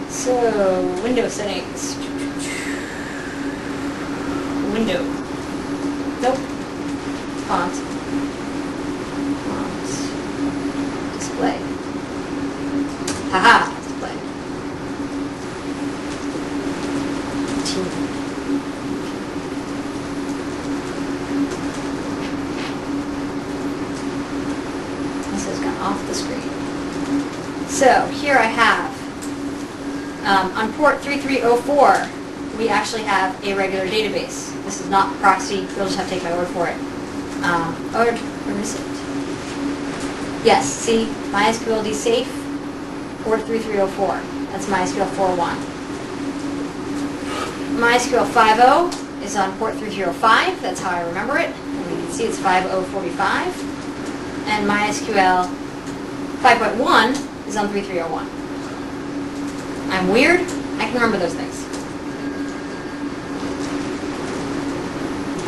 So, window settings. Window. Nope. Font. Display. Haha, display. Team. This has gone off the screen. So here I have, on port 3304, we actually have a regular database. This is not proxy, you'll just have to take my word for it. Where is it? Yes, see, MySQL safe, port 3304. That's MySQL 4.1. MySQL 5.0 is on port 3305. That's how I remember it. And you can see it's 5.045. And MySQL 5.1 is on 3301. I'm weird. I can remember those things.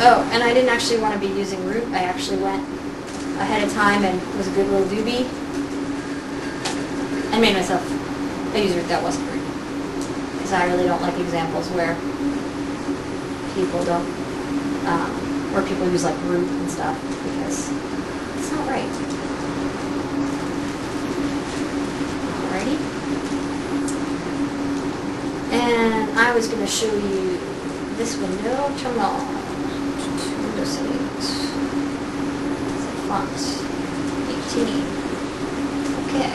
Oh, and I didn't actually want to be using root. I actually went ahead of time and was a good little doobie and made myself a user that wasn't root. Because I really don't like examples where people don't, where people use like root and stuff, because it's not right. Alrighty. And I was going to show you this window, terminal. Window settings. Font. 18. Okay.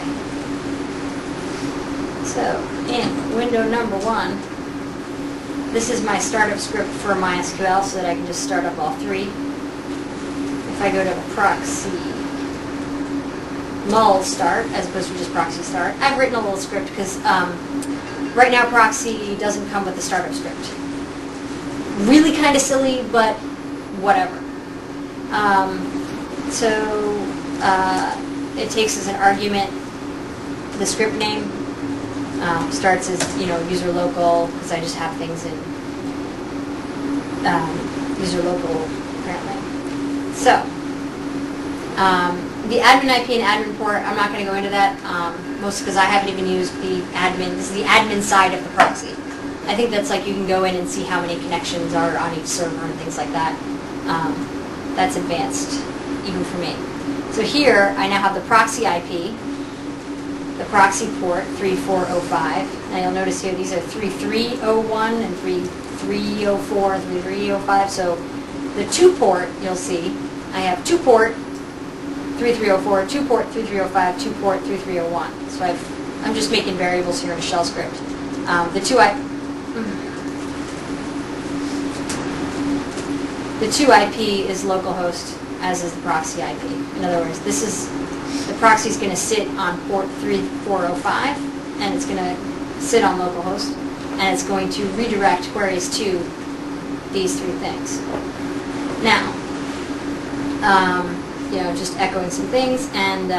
So, in window number 1, this is my startup script for MySQL so that I can just start up all three. If I go to proxy null start as opposed to just proxy start, I've written a little script because right now proxy doesn't come with the startup script. Really kind of silly, but whatever. It takes as an argument the script name. Starts as user local, because I just have things in user local apparently. So the admin IP and admin port, I'm not going to go into that, mostly because I haven't even used the admin. This is the admin side of the proxy. I think that's like you can go in and see how many connections are on each server and things like that. That's advanced, even for me. So here, I now have the proxy IP, the proxy port 3405. Now you'll notice here these are 3301 and 3304 and 3305. So the 2 port, you'll see, I have 2 port 3304, 2 port 3305, 2 port 3301. So I'm just making variables here in a shell script. The 2 IP is localhost, as is the proxy IP. In other words, the proxy is going to sit on port 3405, and it's going to sit on localhost, and it's going to redirect queries to these 3 things. Now, just echoing some things, and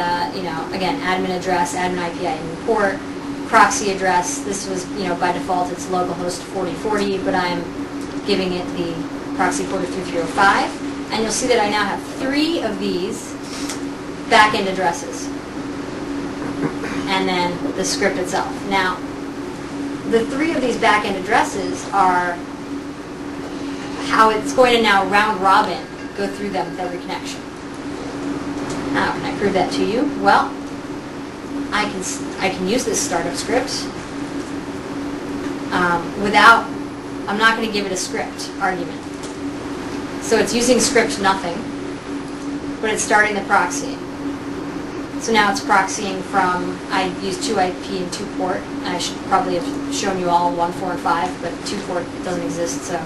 again, admin address, admin IP, admin port, proxy address. This was, by default, it's localhost 4040, but I'm giving it the proxy port of 3305, and you'll see that I now have 3 of these back-end addresses, and then the script itself. Now, the 3 of these back-end addresses are how it's going to now round-robin go through them with every connection. How can I prove that to you? Well, I can use this startup script I'm not going to give it a script argument. So it's using script nothing, but it's starting the proxy. So now it's proxying from, I use 2 IP and 2 port, and I should probably have shown you all 1, 4, and 5, but 2 port doesn't exist, so.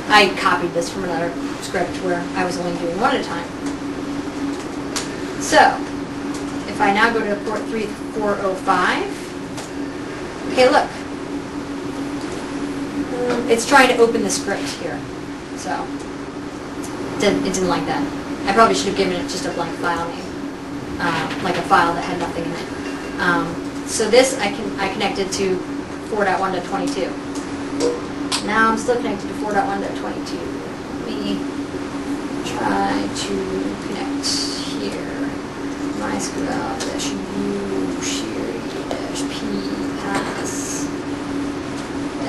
I copied this from another script where I was only doing one at a time. So, if I now go to port 3405, okay, look. It's trying to open the script here. So, it didn't like that. I probably should have given it just a blank file name, like a file that had nothing in it. So this I connected to 4.1.22. Now I'm still connected to 4.1.22. Let me try to connect here. MySQL-u Sheeri-p pass -p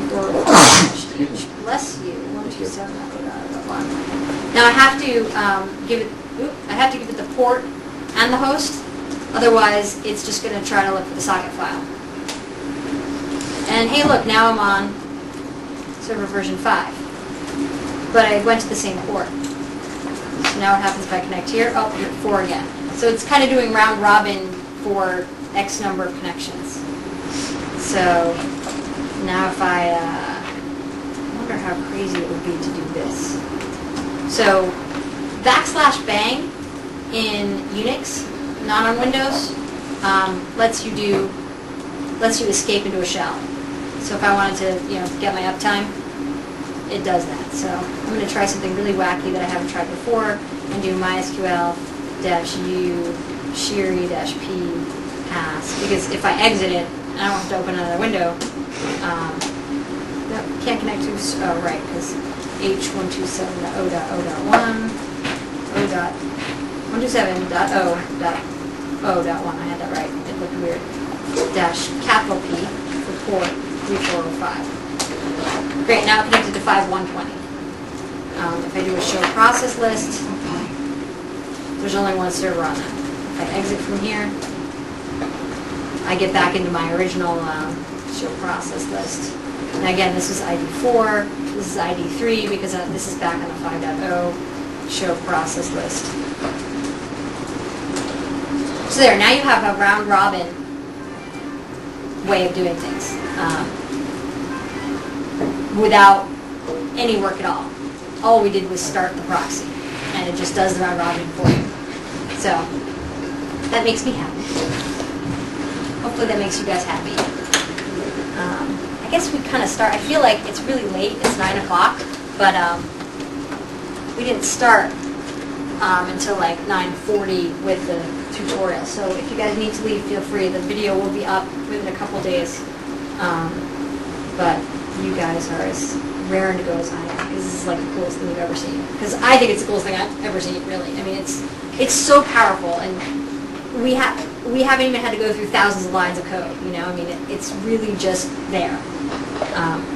3405 bless you 127.1. Now I have to give it the port and the host. Otherwise, it's just going to try to look for the socket file. And hey, look, now I'm on server version 5. But I went to the same port. So now what happens if I connect here? Oh, I'm at 4 again. So it's kind of doing round robin for X number of connections. So now if I wonder how crazy it would be to do this. So \bang in Unix, not on Windows, lets you escape into a shell. So if I wanted to, get my uptime, it does that. So I'm going to try something really wacky that I haven't tried before and do MySQL-u Sheeri-p pass. Because if I exit it, I don't have to open another window. No, can't connect to, right, because H127.0.0.1, 127.0.0.1, I had that right, it looked weird, --P for port 3405. Great, now connected to 5.120. If I do a show process list, there's only one server on that. If I exit from here, I get back into my original show process list. And again, this is ID 4, this is ID 3, because this is back on the 5.0 show process list. So there, now you have a round robin way of doing things without any work at all. All we did was start the proxy, and it just does the round robin for you. So that makes me happy. Hopefully that makes you guys happy. I guess we kind of start, I feel like it's really late, it's 9 o'clock, but we didn't start until like 9:40 with the tutorial. So if you guys need to leave, feel free. The video will be up within a couple days. But you guys are as raring to go as I am, because this is like the coolest thing you've ever seen. Because I think it's the coolest thing I've ever seen, really. I mean, it's so powerful, and we haven't even had to go through thousands of lines of code, I mean, it's really just there.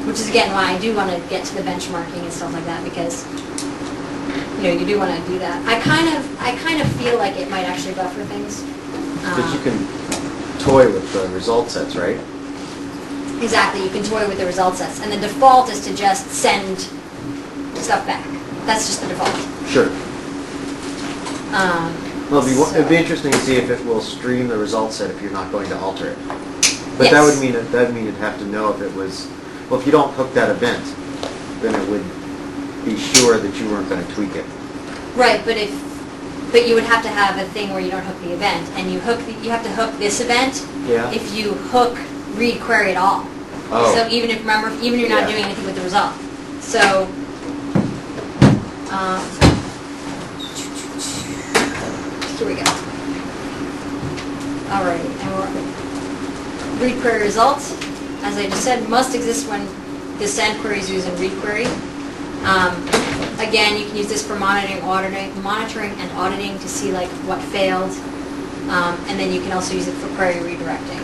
Which is, again, why I do want to get to the benchmarking and stuff like that, because, you do want to do that. I kind of feel like it might actually buffer things. But you can toy with the result sets, right? Exactly, you can toy with the result sets. And the default is to just send stuff back. That's just the default. Sure. Well, it'd be interesting to see if it will stream the result set if you're not going to alter it. But Yes. that would mean it'd have to know if it was, well, if you don't hook that event, then it would be sure that you weren't going to tweak it. Right, but you would have to have a thing where you don't hook the event, and you have to hook this event. Yeah. If you hook read query at all. Oh. So even if you're not Yeah. doing anything with the result. So here we go. Alrighty, and read query results, as I just said, must exist when the send query is using read query. Again, you can use this for monitoring and auditing to see like what failed, and then you can also use it for query redirecting.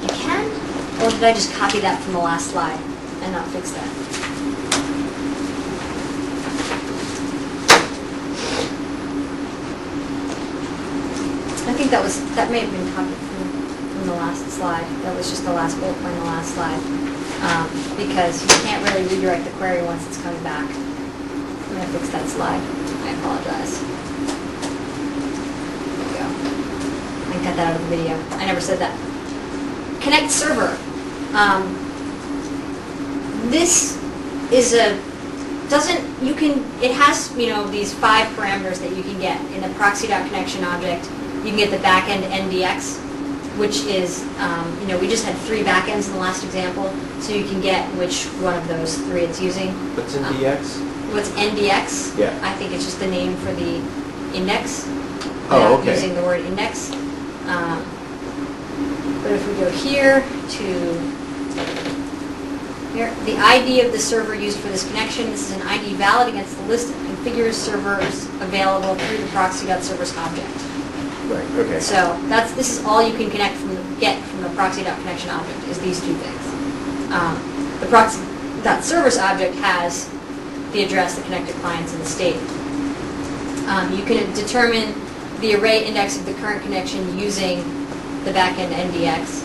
You can, or did I just copy that from the last slide and not fix that? I think that may have been copied from the last slide. That was just the last bullet point in the last slide. Because you can't really redirect the query once it's coming back. I'm going to fix that slide. I apologize. There we go. I cut that out of the video. I never said that. Connect server. this is it has, these 5 parameters that you can get in the proxy.connection object. You can get the backend NDX, which is, we just had 3 backends in the last example, so you can get which one of those 3 it's using. What's NDX? What's NDX? Yeah. I think it's just the name for the index. Oh, without okay. using the word index. But if we go here to here, the ID of the server used for this connection, this is an ID valid against the list of configured servers available through the proxy.servers object. Right, okay. So this is all you can get from the proxy.connection object is these 2 things. The proxy.servers object has the address, the connected clients, and the state. You can determine the array index of the current connection using the backend NDX.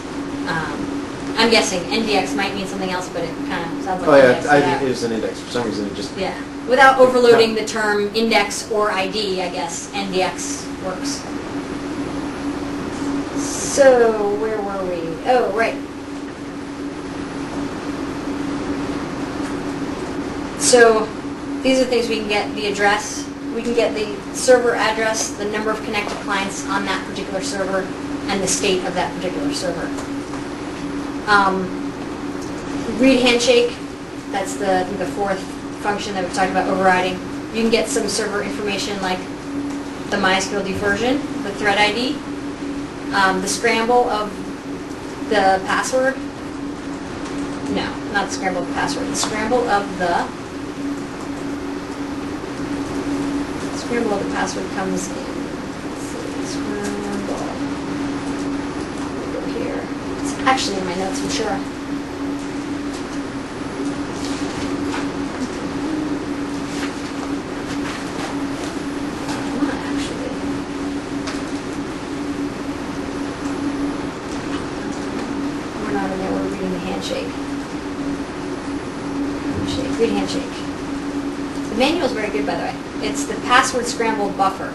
I'm guessing NDX might mean something else, but it kind of sounds like index. I think it is an index. For some reason it just... Yeah. Without overloading the term index or ID, I guess NDX works. So, where were we? Oh, right. So, these are things we can get: the address, we can get the server address, the number of connected clients on that particular server, and the state of that particular server. Read handshake, that's the 4th function that we talked about overriding. You can get some server information like the MySQL version, the thread ID, the scramble of the password. No, not the scramble of the password. The scramble of the password comes in. Let's see, scramble. Go here. It's actually in my notes, I'm sure. Not actually. We're not in there. We're reading the handshake. Read handshake. The manual is very good, by the way. It's the password scrambled buffer.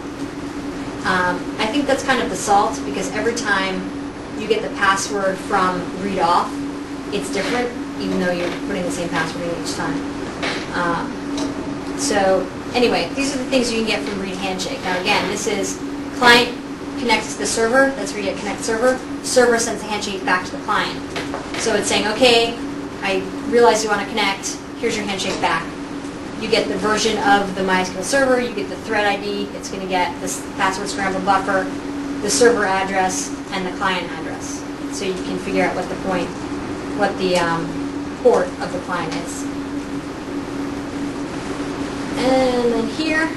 I think that's kind of the salt, because every time you get the password from read off, it's different, even though you're putting the same password in each time. So anyway, these are the things you can get from read handshake. Now again, this is client connects to the server, that's where you get connect server. Server sends the handshake back to the client. So it's saying, okay, I realize you want to connect, here's your handshake back. You get the version of the MySQL server, you get the thread ID, it's going to get this password scramble buffer, the server address, and the client address. So you can figure out what the port of the client is. And then here,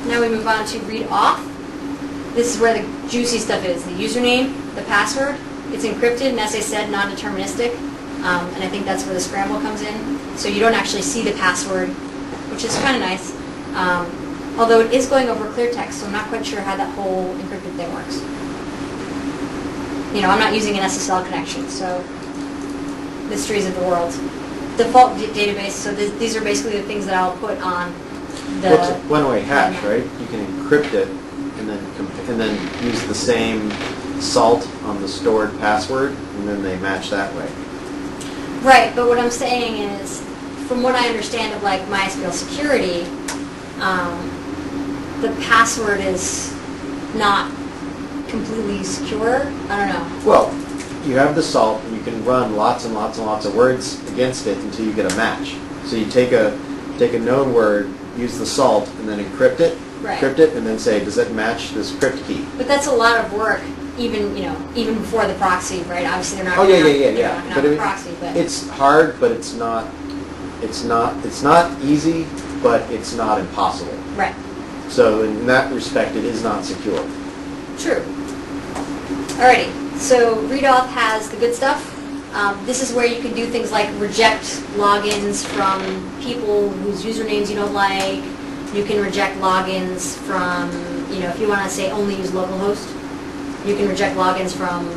now we move on to read off. This is where the juicy stuff is, the username, the password. It's encrypted, and as I said, non-deterministic. And I think that's where the scramble comes in. So you don't actually see the password, which is kind of nice. Although it is going over clear text, so I'm not quite sure how that whole encrypted thing works. I'm not using an SSL connection, so mysteries of the world. Default database, so these are basically the things that I'll put on the... Well, it's a one-way hash, right? You can encrypt it and then use the same salt on the stored password, and then they match that way. Right, but what I'm saying is, from what I understand of like MySQL security, the password is not completely secure. I don't know. Well, you have the salt, and you can run lots and lots and lots of words against it until you get a match. So you take a known word, use the salt, and then encrypt it, and then say, does that match this crypt key? But that's a lot of work, even before the proxy, right? Obviously, they're not. Oh yeah. But The proxy, but it's hard, but it's not easy, but it's not impossible. right. So in that respect, it is not secure. True. Alrighty. So readoff has the good stuff. This is where you can do things like reject logins from people whose usernames you don't like. You can reject logins from, if you want to say only use localhost, you can reject logins from,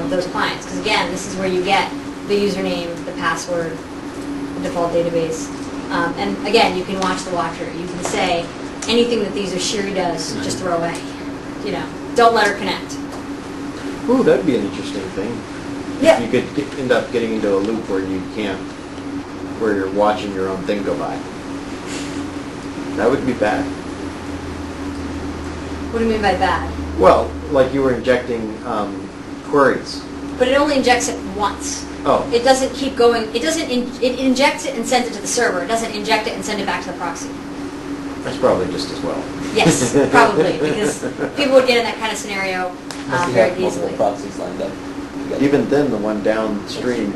those clients. Because again, this is where you get the username, the password, the default database. And again, you can watch the watcher. You can say anything that the user Sheeri does, just throw away. Don't let her connect. Ooh, that'd be an interesting thing. Yeah. You could end up getting into a loop where you can't where you're watching your own thing go by. That would be bad. What do you mean by bad? Well, like you were injecting queries. But it only injects it once. Oh, It doesn't keep going. It doesn't. It injects it and sends it to the server. It doesn't inject it and send it back to the proxy. that's probably just as well. Yes, probably, because people would get in that kind of scenario Unless you very have multiple easily. proxies lined up. together. Even then, the one downstream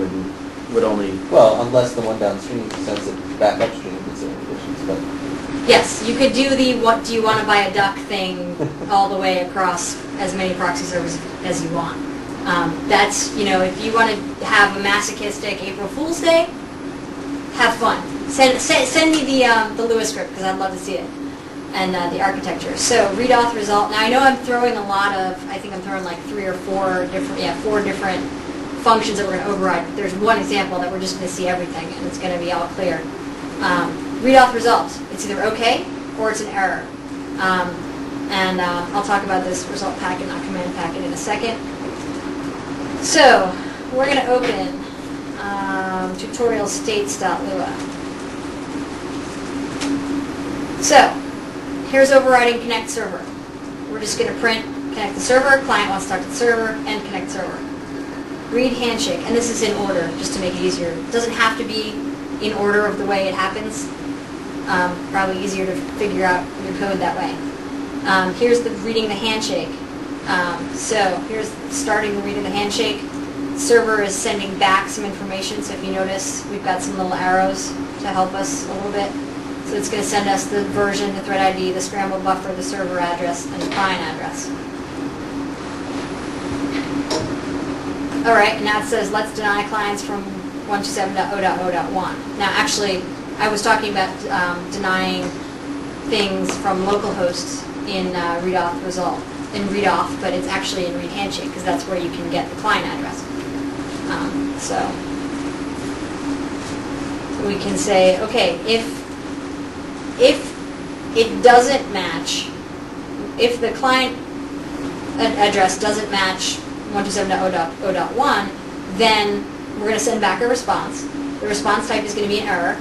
would only. Well, unless the one downstream sends it back upstream with certain conditions, but Yes, you could do the what do you want to buy a duck thing all the way across as many proxy servers as you want. That's, you know, if you want to have a masochistic April Fool's Day, have fun. Send me the Lua script because I'd love to see it, and the architecture. So read auth result. Now I know I'm throwing a lot of. I think I'm throwing like 3 or 4 different, 4 different functions that we're going to override. But there's one example that we're just going to see everything, and it's going to be all clear. Read auth results. It's either okay or it's an error. I'll talk about this result packet, not command packet, in a second. So we're going to open tutorial states.lua. So here's overriding connect server. We're just going to print connect the server, client wants to talk to the server, and connect server. Read handshake, and this is in order just to make it easier. It doesn't have to be in order of the way it happens. Probably easier to figure out your code that way. Here's the reading the handshake. So here's starting the reading the handshake. Server is sending back some information. So if you notice, we've got some little arrows to help us a little bit. So it's going to send us the version, the thread ID, the scramble buffer, the server address, and the client address. All right, and now it says let's deny clients from 127.0.0.1. Now actually, I was talking about denying things from local hosts in read auth result, in read auth, but it's actually in read handshake because that's where you can get the client address. So we can say, okay, if it doesn't match, if the client address doesn't match 127.0.0.1, then we're going to send back a response. The response type is going to be an error.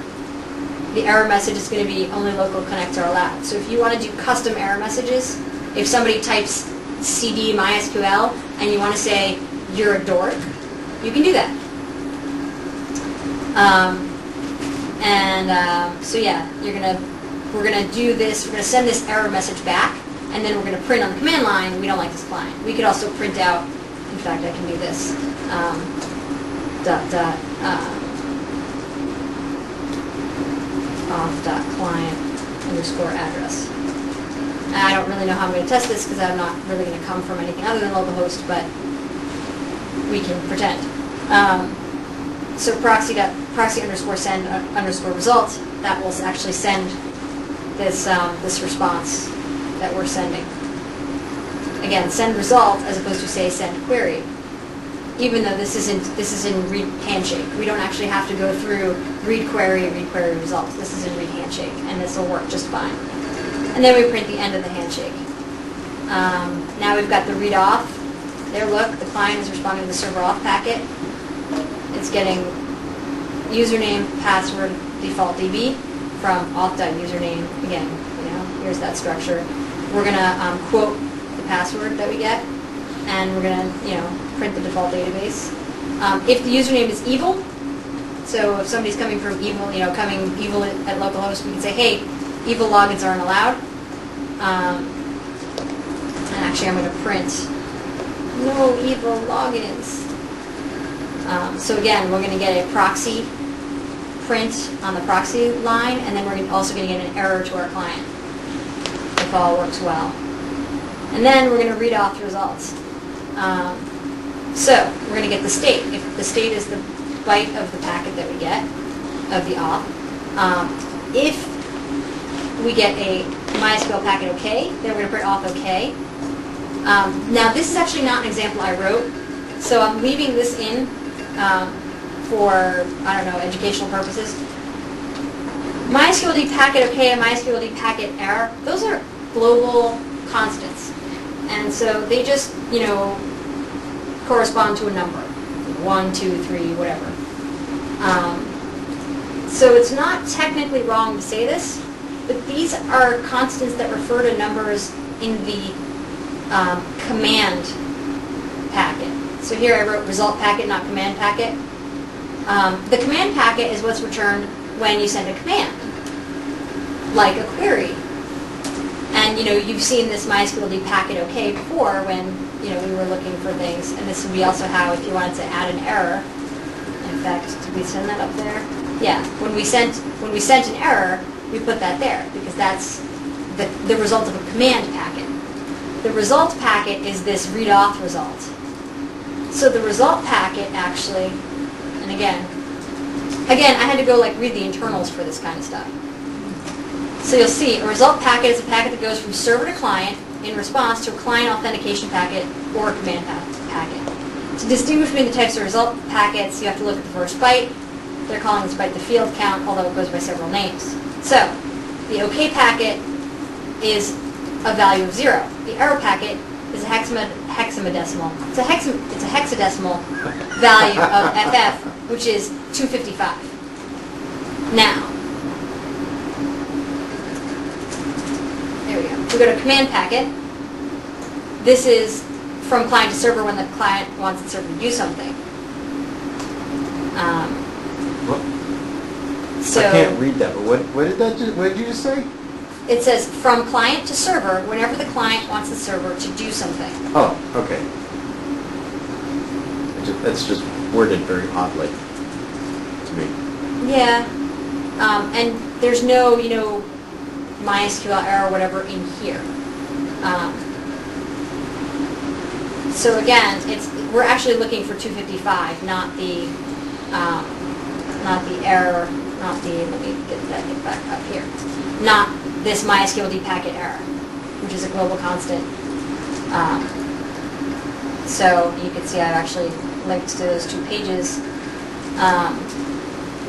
The error message is going to be only local connects are allowed. So if you want to do custom error messages, if somebody types cd MySQL and you want to say you're a dork, you can do that. So yeah, we're gonna do this. We're gonna send this error message back, and then we're gonna print on the command line. We don't like this client. We could also print out. In fact, I can do this. Auth.client _ address. I don't really know how I'm going to test this because I'm not really going to come from anything other than localhost, but we can pretend. So proxy _ send _ result, that will actually send this this response that we're sending. Again, send result as opposed to say send query. Even though this is in read handshake, we don't actually have to go through read query results. This is in read handshake, and this will work just fine. And then we print the end of the handshake. Now we've got the read auth. There, look, the client is responding to the server auth packet. It's getting username, password, default DB from auth.username. Again, here's that structure. We're gonna quote the password that we get, and we're gonna print the default database. If the username is evil, so if somebody's coming from evil, coming evil at localhost, we can say, hey, evil logins aren't allowed. And actually, I'm going to print no evil logins. So again, we're going to get a proxy print on the proxy line, and then we're also going to get an error to our client if all works well. And then we're going to read auth results. So we're going to get the state. If the state is the byte of the packet that we get, of the auth. If we get a MySQL packet OK, then we're going to print auth OK. Now this is actually not an example I wrote, so I'm leaving this in for, I don't know, educational purposes. MySQL packet OK and MySQL packet error, those are global constants. And so they just, correspond to a number. 1, 2, 3, whatever. So it's not technically wrong to say this, but these are constants that refer to numbers in the command packet. So here I wrote result packet, not command packet. The command packet is what's returned when you send a command, like a query. And you've seen this MySQL packet OK before when we were looking for things. And this would be also how if you wanted to add an error. In fact, did we send that up there? Yeah. When we sent an error, we put that there because that's the result of a command packet. The result packet is this read auth result. So the result packet actually, and again, I had to go read the internals for this kind of stuff. So you'll see a result packet is a packet that goes from server to client in response to a client authentication packet or a command packet. To distinguish between the types of result packets, you have to look at the first byte. They're calling this byte the field count, although it goes by several names. So the OK packet is a value of 0. The error packet is a hexadecimal. It's a hexadecimal value of FF, which is 255. Now, there we go. We go to command packet. This is from client to server when the client wants the server to do something. I can't read that, but what did you just say? It says from client to server whenever the client wants the server to do something. Oh, okay. That's just worded very oddly to me. Yeah. And there's no, MySQL error or whatever in here. So again, we're actually looking for 255, not the error, let me get back up here. Not this MySQL packet error, which is a global constant. So you can see I've actually linked to those 2 pages.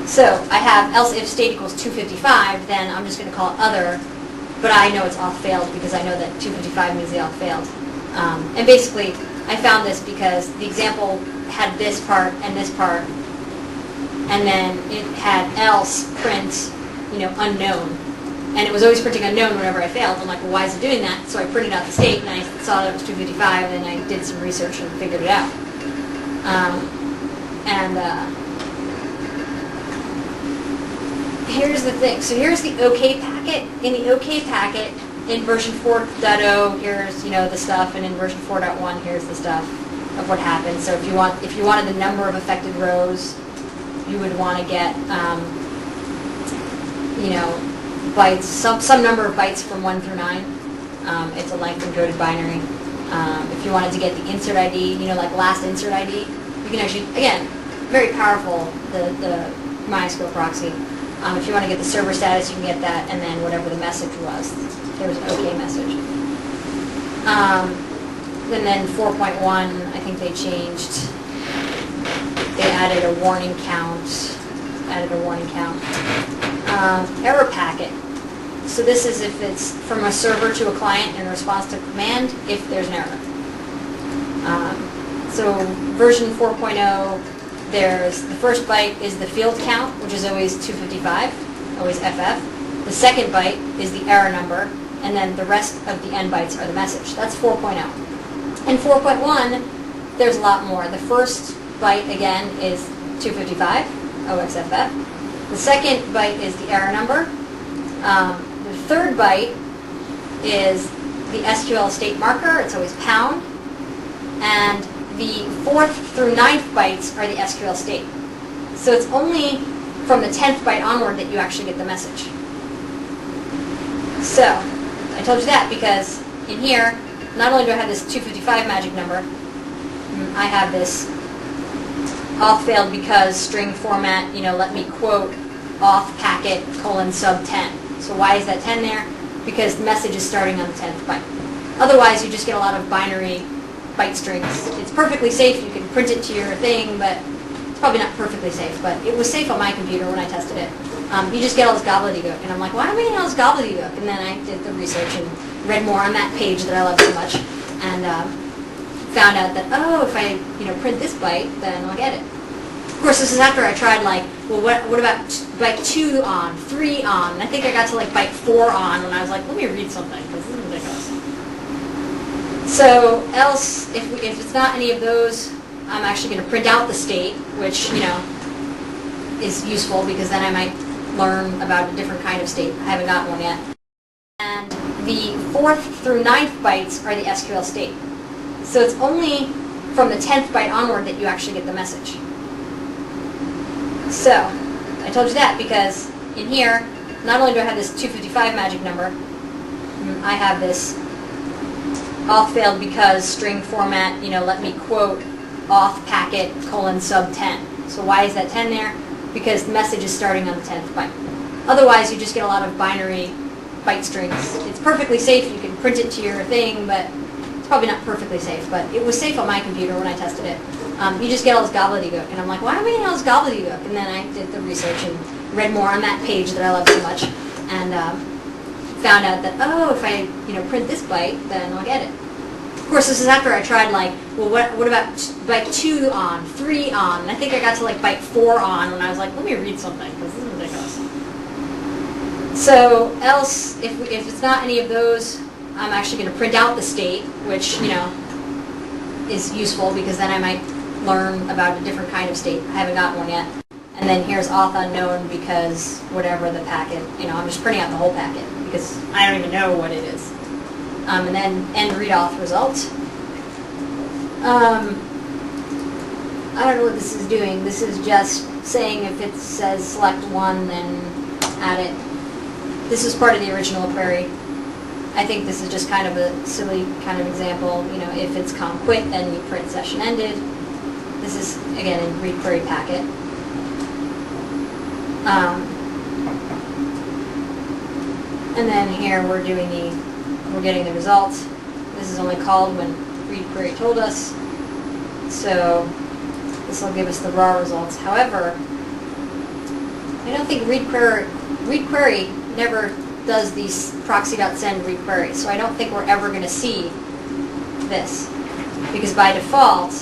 So I have else if state equals 255, then I'm just going to call it other, but I know it's auth failed because I know that 255 means the auth failed. And basically, I found this because the example had this part, and then it had else print, unknown. And it was always printing unknown whenever I failed. I'm like, well, why is it doing that? So I printed out the state, and I saw that it was 255, and I did some research and figured it out. Here's the thing. So here's the OK packet. In the OK packet, in version 4.0, here's the stuff, and in version 4.1, here's the stuff of what happened. So if you wanted the number of affected rows, you would want to get bytes, some number of bytes from 1 through 9. It's a length encoded binary. If you wanted to get the insert ID, like last insert ID, you can actually, again, very powerful, the MySQL proxy. If you want to get the server status, you can get that, and then whatever the message was. There was an OK message. And then 4.1, I think they changed. They added a warning count. Error packet. So this is if it's from a server to a client in response to a command, if there's an error. So version 4.0, there's the first byte is the field count, which is always 255, always FF. The second byte is the error number, and then the rest of the n bytes are the message. That's 4.0. In 4.1, there's a lot more. The first byte, again, is 255, OXFF. The second byte is the error number. The third byte is the SQL state marker. It's always pound. And the 4th through 9th bytes are the SQL state. So it's only from the 10th byte onward that you actually get the message. So I told you that because in here, not only do I have this 255 magic number, I have this auth failed because string format, let me quote auth packet : sub 10. So why is that 10 there? Because the message is starting on the 10th byte. Otherwise, you just get a lot of binary byte strings. It's perfectly safe. You can print it to your thing, but it's probably not perfectly safe. But it was safe on my computer when I tested it. You just get all this gobbledygook. And I'm like, why am I getting all this gobbledygook? And then I did the research and read more on that page that I love so much. And found out that, if I print this byte, then I'll get it. course, this is after I tried like, well, what about byte 2 on, 3 on, and I think I got to like byte 4 on, and I was like, let me read something, because this is ridiculous. So else, if it's not any of those, I'm actually going to print out the state, which, is useful, because then I might learn about a different kind of state. I haven't gotten one yet. And the 4th through 9th bytes are the SQL state. So it's only from the 10th byte onward that you actually get the message. So, I told you that because in here, not only do I have this 255 magic number, I have this auth failed because string format, let me quote auth packet :sub 10. So why is that 10 there? Because the message is starting on the 10th byte. Otherwise, you just get a lot of binary byte strings. It's perfectly safe. You can print it to your thing, but it's probably not perfectly safe. But it was safe on my computer when I tested it. You just get all this gobbledygook. And I'm like, why am I getting all this gobbledygook? And then I did the research and read more on that page that I love so much. And found out that, if I print this byte, then I'll get it. Of course, this is after I tried like, well, what about byte 2 on, 3 on, and I think I got to like byte 4 on, and I was like, let me read something, because this is ridiculous. So else, if it's not any of those, I'm actually going to print out the state, which, is useful, because then I might learn about a different kind of state. I haven't gotten one yet. And then here's auth unknown, because whatever the packet, I'm just printing out the whole packet, because I don't even know what it is. And then end read auth result. I don't know what this is doing. This is just saying if it says select 1, then add it. This is part of the original query. I think this is just kind of a silly kind of example. If it's com quit, then you print session ended. This is, again, in read query packet. And then here we're getting the results. This is only called when read query told us. So this will give us the raw results. However, I don't think read query never does these proxy.send read query. So I don't think we're ever going to see this, because by default,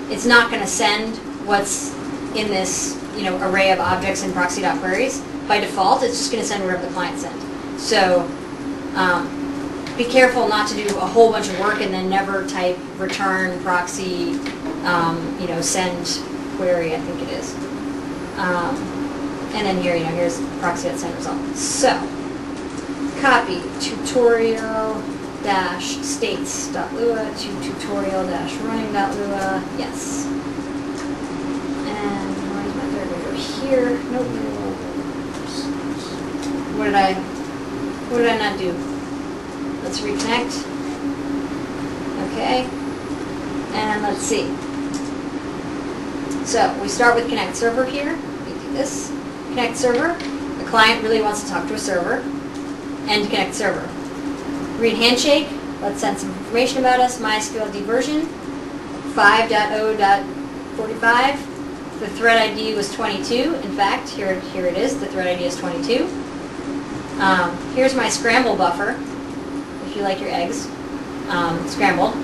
it's not going to send what's in this array of objects in proxy.queries. By default, it's just going to send whatever the client sent. So be careful not to do a whole bunch of work and then never type return proxy, send query, I think it is. And then here, here's proxy.send result. So copy tutorial-states.lua to tutorial-running.lua. Yes. And where's my third window? Here. Nope. What did I not do? Let's reconnect. Okay. And let's see. So we start with connect server here. We do this. Connect server. The client really wants to talk to a server. End connect server. Read handshake. Let's send some information about us. MySQL version 5.0.45. The thread ID was 22. In fact, here it is. The thread ID is 22. Here's my scramble buffer, if you like your eggs scrambled.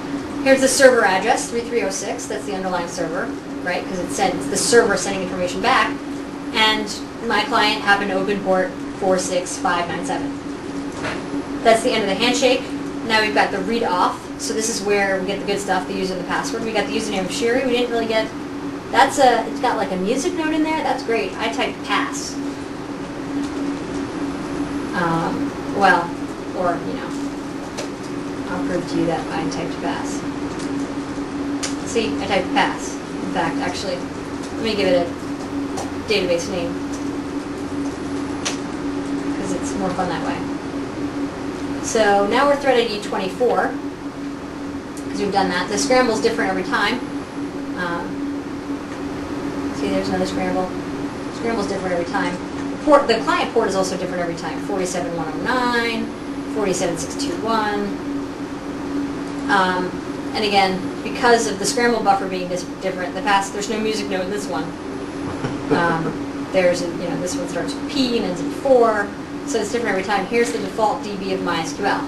Here's the server address, 3306. That's the underlying server, right? Because it's the server sending information back. And my client happened to open port 46597. That's the end of the handshake. Now we've got the read auth. So this is where we get the good stuff, the user and the password. We got the username of Sheeri. We didn't really get, it's got like a music note in there. That's great. I typed pass. I'll prove to you that I typed pass. See, I typed pass. In fact, actually, let me give it a database name, because it's more fun that way. So now we're thread ID 24, because we've done that. The scramble's different every time. See, there's another scramble. Scramble's different every time. The client port is also different every time. 47109, 47621. And again, because of the scramble buffer being different, there's no music note in this one. This one starts with P and ends in 4, so it's different every time. Here's the default DB of MySQL,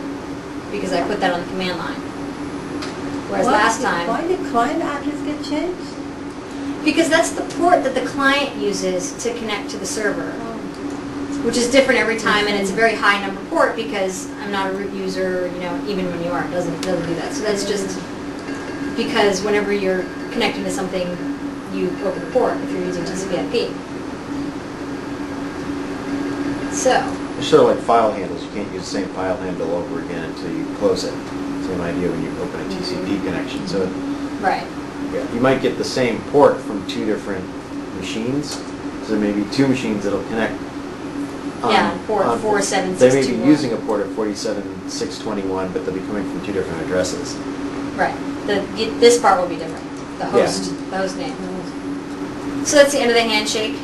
because I put that on the command line. Whereas last time... Why did client address get changed? Because that's the port that the client uses to connect to the server, which is different every time, and it's a very high number port because I'm not a root user, even when you are, it doesn't do that. So that's just because whenever you're connecting to something, you open the port if you're using TCP/IP. So. It's sort of like file handles. You can't use the same file handle over again until you close it. Same idea when you open a TCP connection. So Right. yeah, you might get the same port from two different machines. So there may be two machines that'll connect. Port on 47621. They may be using a port of 47621, but they'll be coming from two different addresses. Right. This part will be different. The host name. So that's the end of the handshake.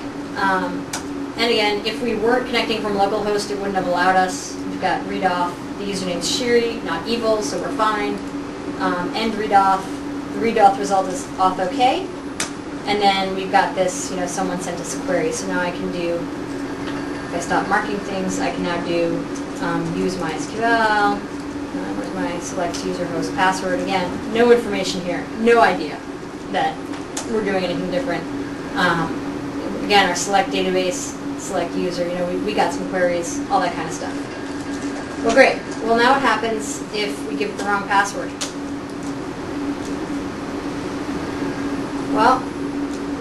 And again, if we weren't connecting from localhost, it wouldn't have allowed us. We've got read off. The username's Sheeri, not evil, so we're fine. End read off. The read off result is auth OK. And then we've got this, someone sent us a query. So now I can do, if I stop marking things, I can now do use MySQL. Where's my select user host password? Again, no information here. No idea that we're doing anything different. Again, our select database, select user, we got some queries, all that kind of stuff. Well, great. Well, now what happens if we give it the wrong password? Well,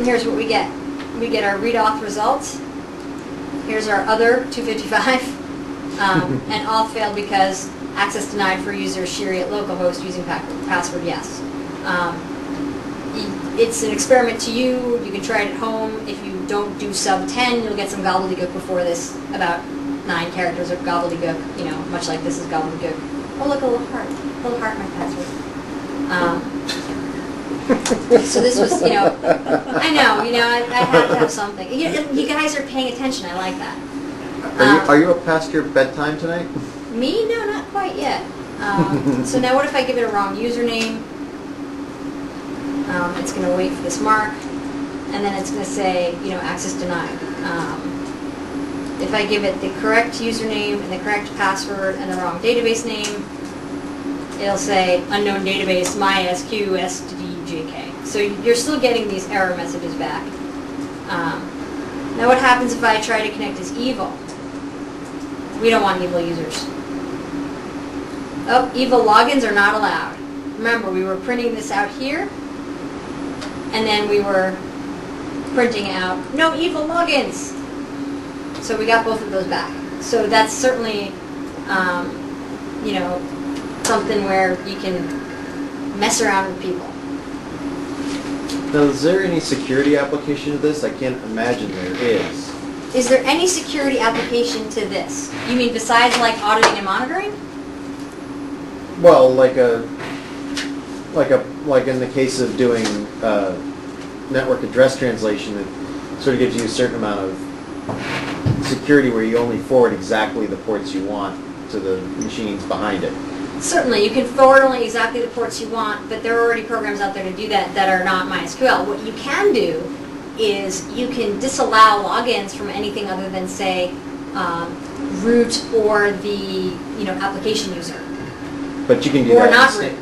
here's what we get. We get our read auth results. Here's our other 255. And auth failed because access denied for user Sheeri at localhost using password yes. It's an experiment to you. You can try it at home. If you don't do sub 10, you'll get some gobbledygook before this, about 9 characters of gobbledygook, much like this is gobbledygook. Oh, look, a little heart. A little heart, my password. So this was, I know, I have to have something. You guys are paying attention. I like that. Are you up past your bedtime tonight? Me? No, not quite yet. So now what if I give it a wrong username? It's going to wait for this mark, and then it's going to say, access denied. If I give it the correct username and the correct password and the wrong database name, it'll say unknown database, MySQL SDJK. So you're still getting these error messages back. Now what happens if I try to connect as evil? We don't want evil users. Oh, evil logins are not allowed. Remember, we were printing this out here, and then we were printing out no evil logins. So we got both of those back. So that's certainly, something where you can mess around with people. Now, is there any security application to this? I can't imagine there is. Is there any security application to this? You mean besides like auditing and monitoring? Well, like in the case of doing network address translation, it sort of gives you a certain amount of security where you only forward exactly the ports you want to the machines behind it. Certainly, you can forward only exactly the ports you want, but there are already programs out there to do that are not MySQL. What you can do is you can disallow logins from anything other than, say, root or the application user. But you can do or that. Not root.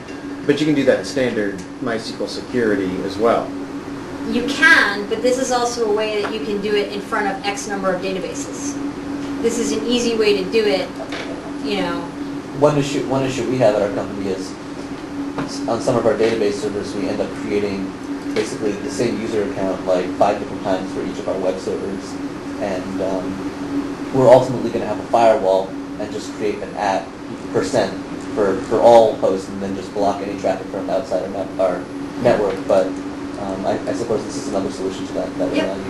But you can do that in standard MySQL security as well. You can, but this is also a way that you can do it in front of X number of databases. This is an easy way to do it. One issue we have at our company is on some of our database servers we end up creating basically the same user account like 5 different times for each of our web servers, and we're ultimately going to have a firewall and just create an @ for all hosts and then just block any traffic from outside our network. But I suppose this is another solution to that we Yep. allow you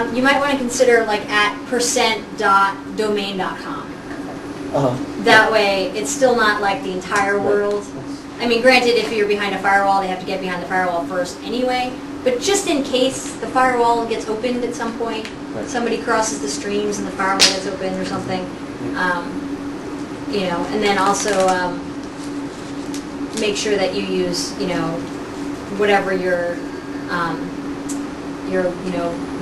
to. You might want to consider like @%.domain.com. That way, it's still not like the entire world. I mean, granted, if you're behind a firewall, they have to get behind the firewall first anyway. But just in case the firewall gets opened at some point, Right. somebody crosses the streams and the firewall gets opened or something, and then also make sure that you use, whatever your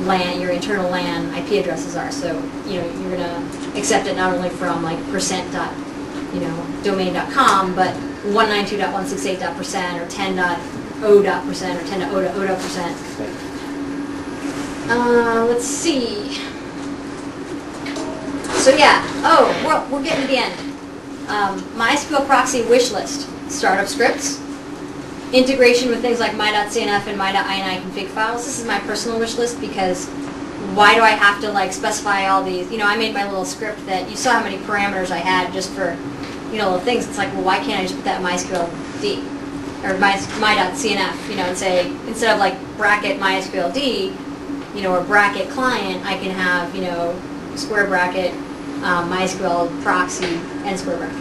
LAN, your internal LAN IP addresses are. So, you're going to accept it not only from like %.domain.com, but 192.168.% or 10.0.% or 10.0.0%. Let's see. So yeah, we're getting to the end. MySQL Proxy wish list, startup scripts, integration with things like my.cnf and my.ini config files. This is my personal wish list because why do I have to like specify all these? You know, I made my little script that you saw how many parameters I had just for, you know, little things. It's like, well, why can't I just put that in MySQL D or my.cnf, you know, and say instead of like bracket MySQL D, you know, or bracket client, I can have, you know, square bracket MySQL proxy and square bracket.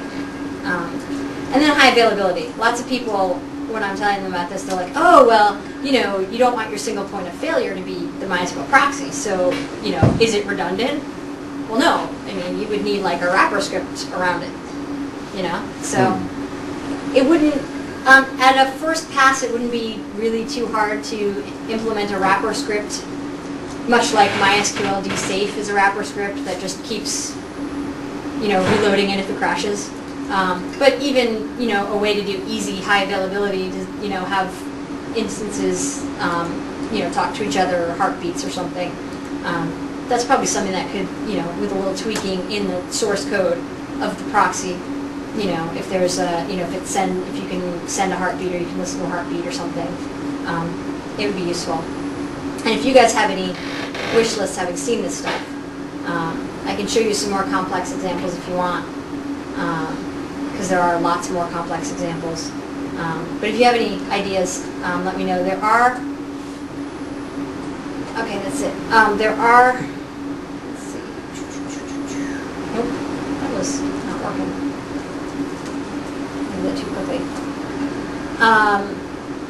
And then high availability. Lots of people, when I'm telling them about this, they're like, oh, well, you know, you don't want your single point of failure to be the MySQL proxy, so, you know, is it redundant? Well, no. I mean, you would need like a wrapper script around it, you know? So it wouldn't, at a first pass, it wouldn't be really too hard to implement a wrapper script, much like MySQL D safe is a wrapper script that just keeps, you know, reloading it if it crashes. But even, you know, a way to do easy, high availability to, you know, have instances, you know, talk to each other or heartbeats or something. That's probably something that could, you know, with a little tweaking in the source code of the proxy, you know, if there's a, you know, if you can send a heartbeat or you can listen to a heartbeat or something, it would be useful. And if you guys have any wish lists having seen this stuff, I can show you some more complex examples if you want, because there are lots more complex examples. But if you have any ideas, let me know. There are, okay, that's it. There are, let's see. Nope, that was not working. I did it too quickly.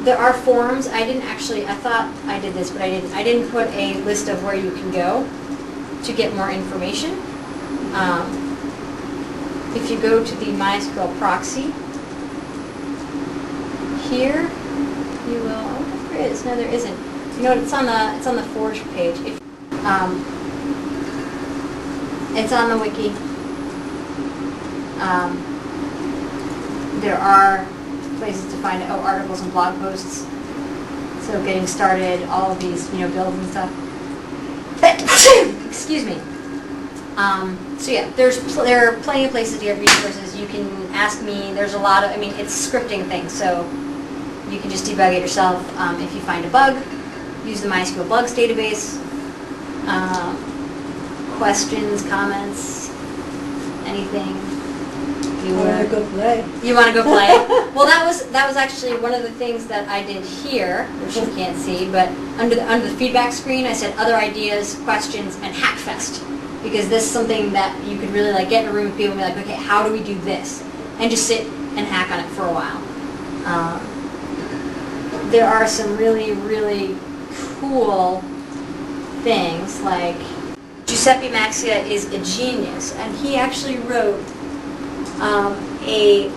There are forums. I didn't actually, I thought I did this, but I didn't. I didn't put a list of where you can go to get more information. If you go to the MySQL Proxy, here you will, oh, there is, no there isn't. You know, it's on the Forge page. If, it's on the wiki. There are places to find articles and blog posts. So getting started, all of these, you know, builds and stuff. Excuse me. So yeah, there are plenty of places to get resources. You can ask me. There's a lot of, I mean, it's scripting things, so you can just debug it yourself. If you find a bug, use the MySQL bugs database. Questions, comments, anything. You want to go play? You want to go play? Well, that was actually one of the things that I did here, which you can't see, but under the feedback screen, I said other ideas, questions, and Hackfest, because this is something that you could really like get in a room with people and be like, okay, how do we do this? And just sit and hack on it for a while. There are some really, really cool things, like Giuseppe Maxia is a genius, and he actually wrote a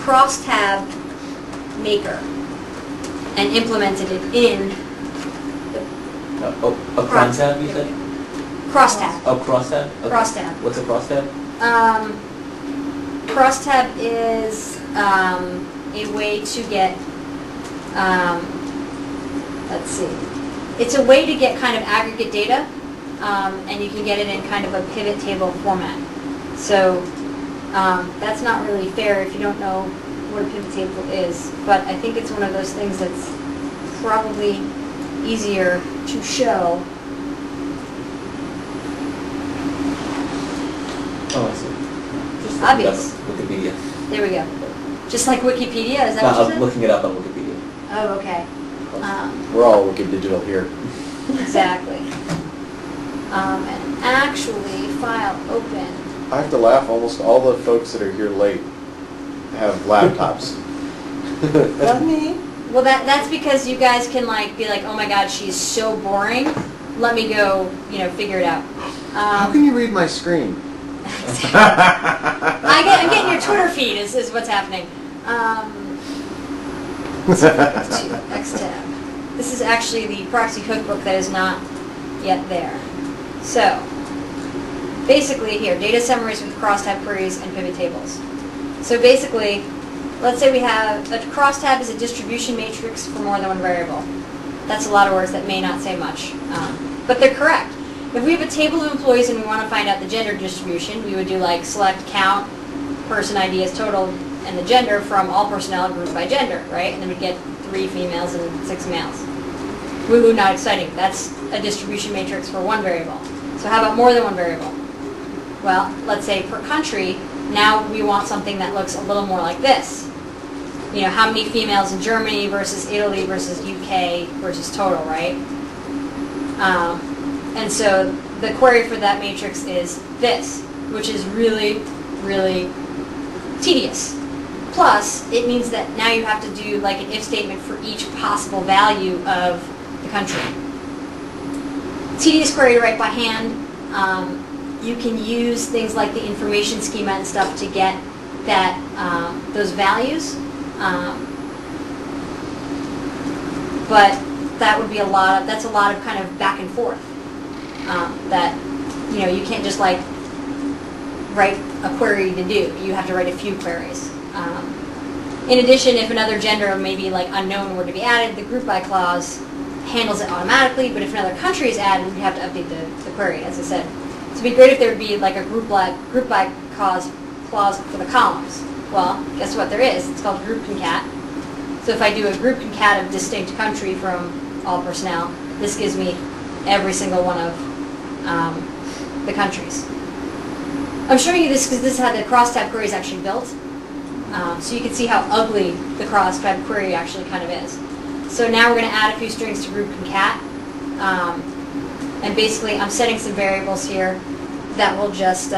crosstab maker and implemented it in the A cron tab, you said? crosstab. Oh, crosstab? Okay. Crosstab. What's a crosstab? Crosstab is a way to get, let's see, it's a way to get kind of aggregate data, and you can get it in kind of a pivot table format. So that's not really fair if you don't know what a pivot table is, but I think it's one of those things that's probably easier to show. Oh, I see. Just Obvious. Wikipedia. There we go. Just like Wikipedia, is that No, what you I'm said? looking it up on Wikipedia. Oh, okay. We're all wicked digital here. Exactly. And actually, file open. I have to laugh. Almost all the folks that are here late have laptops. Not me. Well, that's because you guys can like be like, oh my god, she's so boring. Let me go, you know, figure it out. How can you read my screen? I'm getting your Twitter feed is what's happening. X tab. This is actually the proxy cookbook that is not yet there. So, basically here, data summaries with crosstab queries and pivot tables. So basically, let's say we have, a crosstab is a distribution matrix for more than one variable. That's a lot of words that may not say much, but they're correct. If we have a table of employees and we want to find out the gender distribution, we would do like select count, person ID as total, and the gender from all personnel grouped by gender, right? And then we'd get 3 females and 6 males. Woo-woo, not exciting. That's a distribution matrix for one variable. So how about more than one variable? Well, let's say per country, now we want something that looks a little more like this. You know, how many females in Germany versus Italy versus UK versus total, right? And so the query for that matrix is this, which is really, really tedious. Plus, it means that now you have to do like an if statement for each possible value of the country. Tedious query to write by hand. You can use things like the information schema and stuff to get that those values. But that would be that's a lot of kind of back and forth. That, you know, you can't just like write a query to do. You have to write a few queries. In addition, if another gender, maybe like unknown, were to be added, the group by clause handles it automatically, but if another country is added, we have to update the query, as I said. So it'd be great if there would be like a group by clause for the columns. Well, guess what there is? It's called group concat. So if I do a group concat of distinct country from all personnel, this gives me every single one of the countries. I'm showing you this because this is how the crosstab query is actually built. So you can see how ugly the crosstab query actually kind of is. So now we're going to add a few strings to group concat. And basically I'm setting some variables here that will just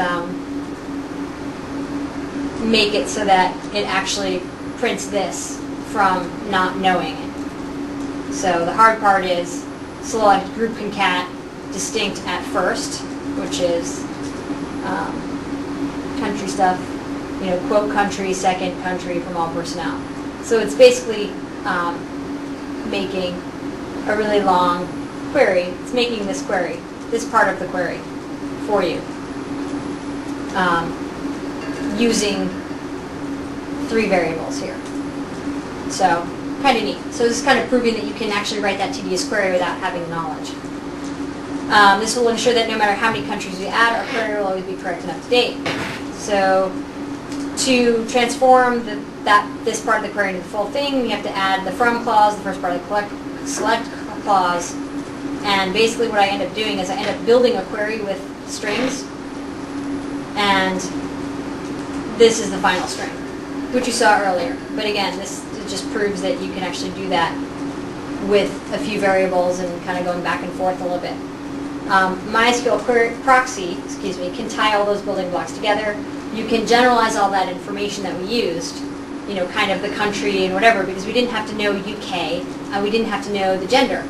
make it so that it actually prints this from not knowing it. So the hard part is select group concat distinct at first, which is country stuff, you know, quote country, second country from all personnel. So it's basically making a really long query. It's making this query, this part of the query for you, using 3 variables here. So kind of neat. So this is kind of proving that you can actually write that tedious query without having the knowledge. This will ensure that no matter how many countries we add, our query will always be correct and up to date. So to transform this part of the query into the full thing, we have to add the from clause, the first part of the select clause, and basically what I end up doing is I end up building a query with strings, and this is the final string, which you saw earlier. But again, this just proves that you can actually do that with a few variables and kind of going back and forth a little bit. MySQL Proxy, can tie all those building blocks together. You can generalize all that information that we used, you know, kind of the country and whatever, because we didn't have to know UK, and we didn't have to know the gender.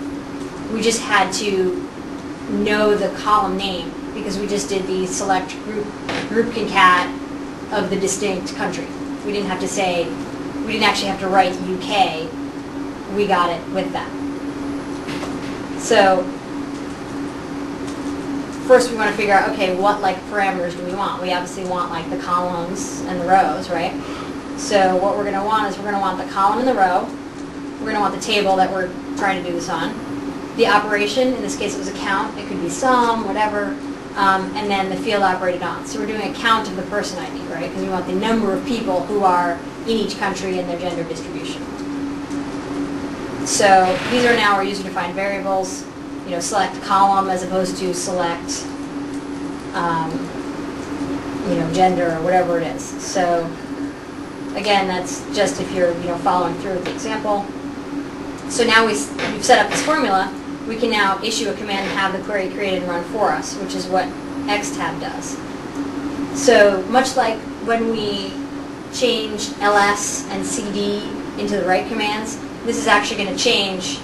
We just had to know the column name, because we just did the select group concat of the distinct country. We didn't have to say, we didn't actually have to write UK. We got it with that. So first we want to figure out, okay, what like parameters do we want? We obviously want like the columns and the rows, right? So what we're going to want is we're going to want the column and the row. We're going to want the table that we're trying to do this on. The operation, in this case it was a count. It could be sum, whatever. And then the field operated on. So we're doing a count of the person ID, right? Because we want the number of people who are in each country and their gender distribution. So these are now our user-defined variables. You know, select column as opposed to select, you know, gender or whatever it is. So again, that's just if you're, you know, following through with the example. So now we've set up this formula. We can now issue a command and have the query created and run for us, which is what xtab does. So much like when we changed ls and cd into the write commands, this is actually going to change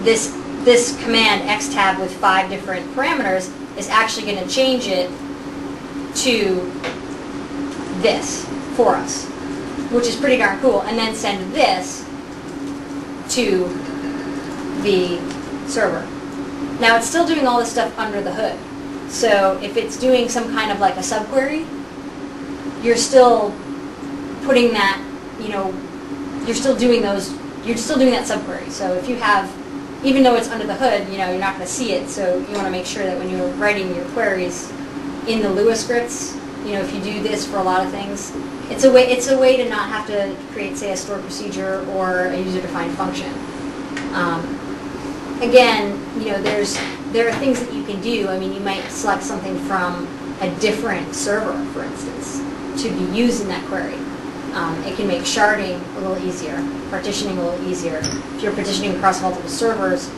this command xtab with 5 different parameters is actually going to change it to this for us, which is pretty darn cool, and then send this to the server. Now it's still doing all this stuff under the hood. So if it's doing some kind of like a subquery, you're still putting that, you know, you're still doing those you're still doing that subquery. So if you have, even though it's under the hood, you know, you're not going to see it. So you want to make sure that when you're writing your queries in the Lua scripts, you know, if you do this for a lot of things, it's a way to not have to create, say, a stored procedure or a user-defined function. Again, you know, there are things that you can do. I mean, you might select something from a different server, for instance, to be used in that query. It can make sharding a little easier, partitioning a little easier. If you're partitioning across multiple servers,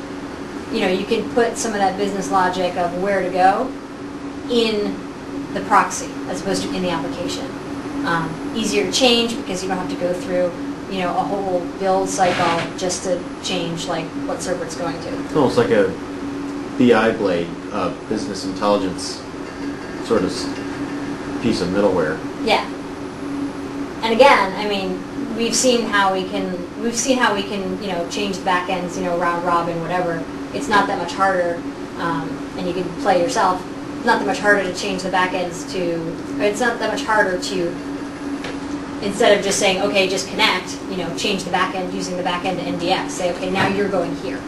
you know, you can put some of that business logic of where to go in the proxy as opposed to in the application. Easier to change because you don't have to go through, you know, a whole build cycle just to change like what server it's going to. It's almost like a BI blade, business intelligence sort of piece of middleware. Yeah. And again, I mean, we've seen how we can, you know, change the back ends, you know, round robin, whatever. It's not that much harder, and you can play yourself. It's not that much harder to change the back ends to, or it's not that much harder to, instead of just saying, okay, just connect, you know, change the back end using the back end to NDX. Say, okay, now you're going here.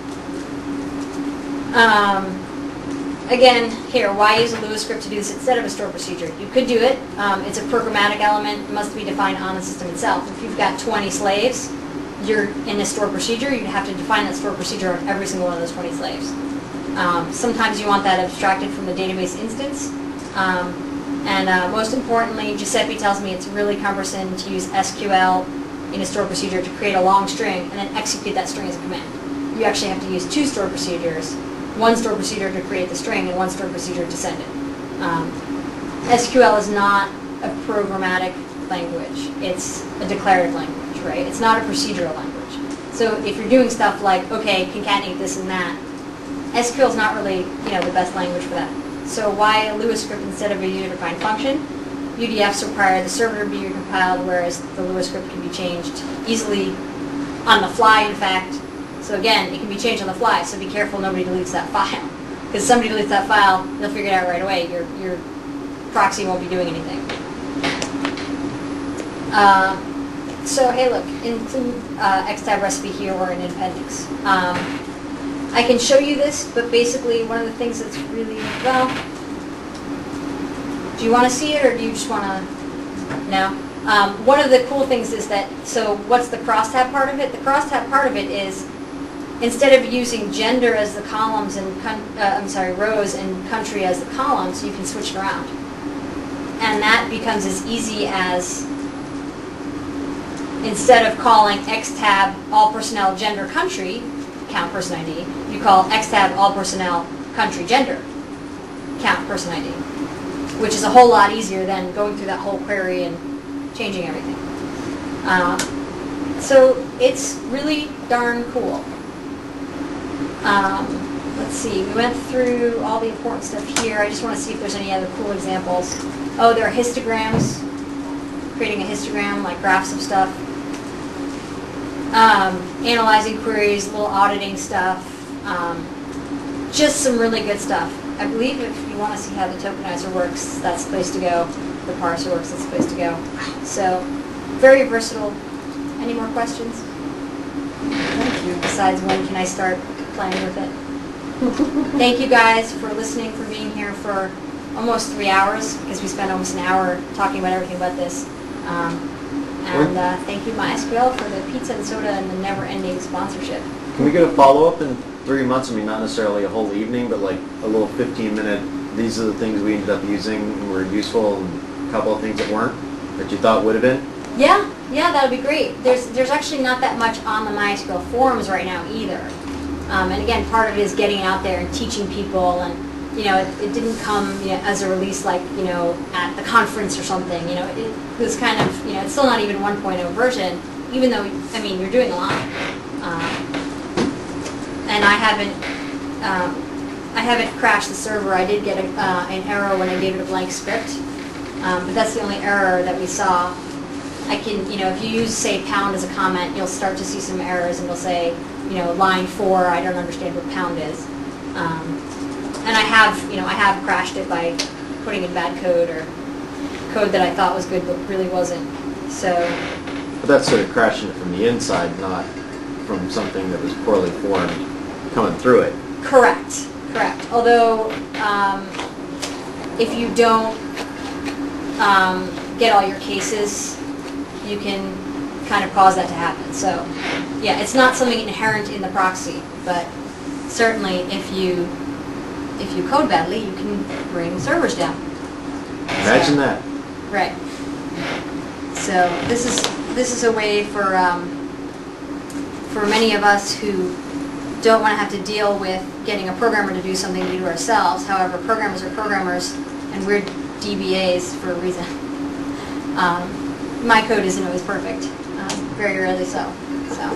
Again, here, why use a Lua script to do this instead of a store procedure? You could do it. It's a programmatic element. It must be defined on the system itself. If you've got 20 slaves, you're in a store procedure, you'd have to define that store procedure on every single one of those 20 slaves. Sometimes you want that abstracted from the database instance. And most importantly, Giuseppe tells me it's really cumbersome to use SQL in a store procedure to create a long string and then execute that string as a command. You actually have to use two store procedures, one store procedure to create the string and one store procedure to send it. SQL is not a programmatic language. It's a declarative language, right? It's not a procedural language. So if you're doing stuff like, okay, concatenate this and that, SQL is not really, you know, the best language for that. So why a Lua script instead of a user-defined function? UDFs require the server to be recompiled, whereas the Lua script can be changed easily on the fly, in fact. So again, it can be changed on the fly, so be careful nobody deletes that file. Because if somebody deletes that file, they'll figure it out right away. Your proxy won't be doing anything. So hey, look, include xtab recipe here or an appendix. I can show you this, but basically one of the things that's really, well, do you want to see it or do you just want to, no? One of the cool things is that, so what's the crosstab part of it? The crosstab part of it is, instead of using gender as the columns and, rows and country as the columns, you can switch it around. And that becomes as easy as, instead of calling xtab all personnel gender country, count person ID, you call xtab all personnel country gender, count person ID, which is a whole lot easier than going through that whole query and changing everything. So it's really darn cool. Let's see, we went through all the important stuff here. I just want to see if there's any other cool examples. Oh, there are histograms, creating a histogram, like graphs of stuff. Analyzing queries, a little auditing stuff. Just some really good stuff. I believe if you want to see how the tokenizer works, that's the place to go. The parser works, that's the place to go. So, very versatile. Any more questions? Thank you. Besides, when can I start playing with it? Thank you guys for listening, for being here for almost 3 hours, because we spent almost an hour talking about everything but this. And thank you, MySQL, for the pizza and soda and the never-ending sponsorship. Can we get a follow-up in 3 months? I mean, not necessarily a whole evening, but like a little 15-minute, these are the things we ended up using and were useful, and a couple of things that weren't, that you thought would have been? Yeah, that would be great. There's actually not that much on the MySQL forums right now either. And again, part of it is getting out there and teaching people, and you know, it didn't come, you know, as a release like, you know, at the conference or something. You know, it was kind of, you know, it's still not even 1.0 version, even though, I mean, you're doing a lot. And I haven't crashed the server. I did get an error when I gave it a blank script, but that's the only error that we saw. I can, you know, if you use, say, pound as a comment, you'll start to see some errors, and it'll say, you know, line 4, I don't understand what pound is. And I have crashed it by putting in bad code or code that I thought was good but really wasn't. So. But that's sort of crashing it from the inside, not from something that was poorly formed coming through it. Correct, correct. Although, if you don't get all your cases, you can kind of cause that to happen. So, yeah, it's not something inherent in the proxy, but certainly if you code badly, you can bring servers down. Imagine that. Right. So this is a way for many of us who don't want to have to deal with getting a programmer to do something we do ourselves. However, programmers are programmers, and we're DBAs for a reason. My code isn't always perfect, very rarely so. So.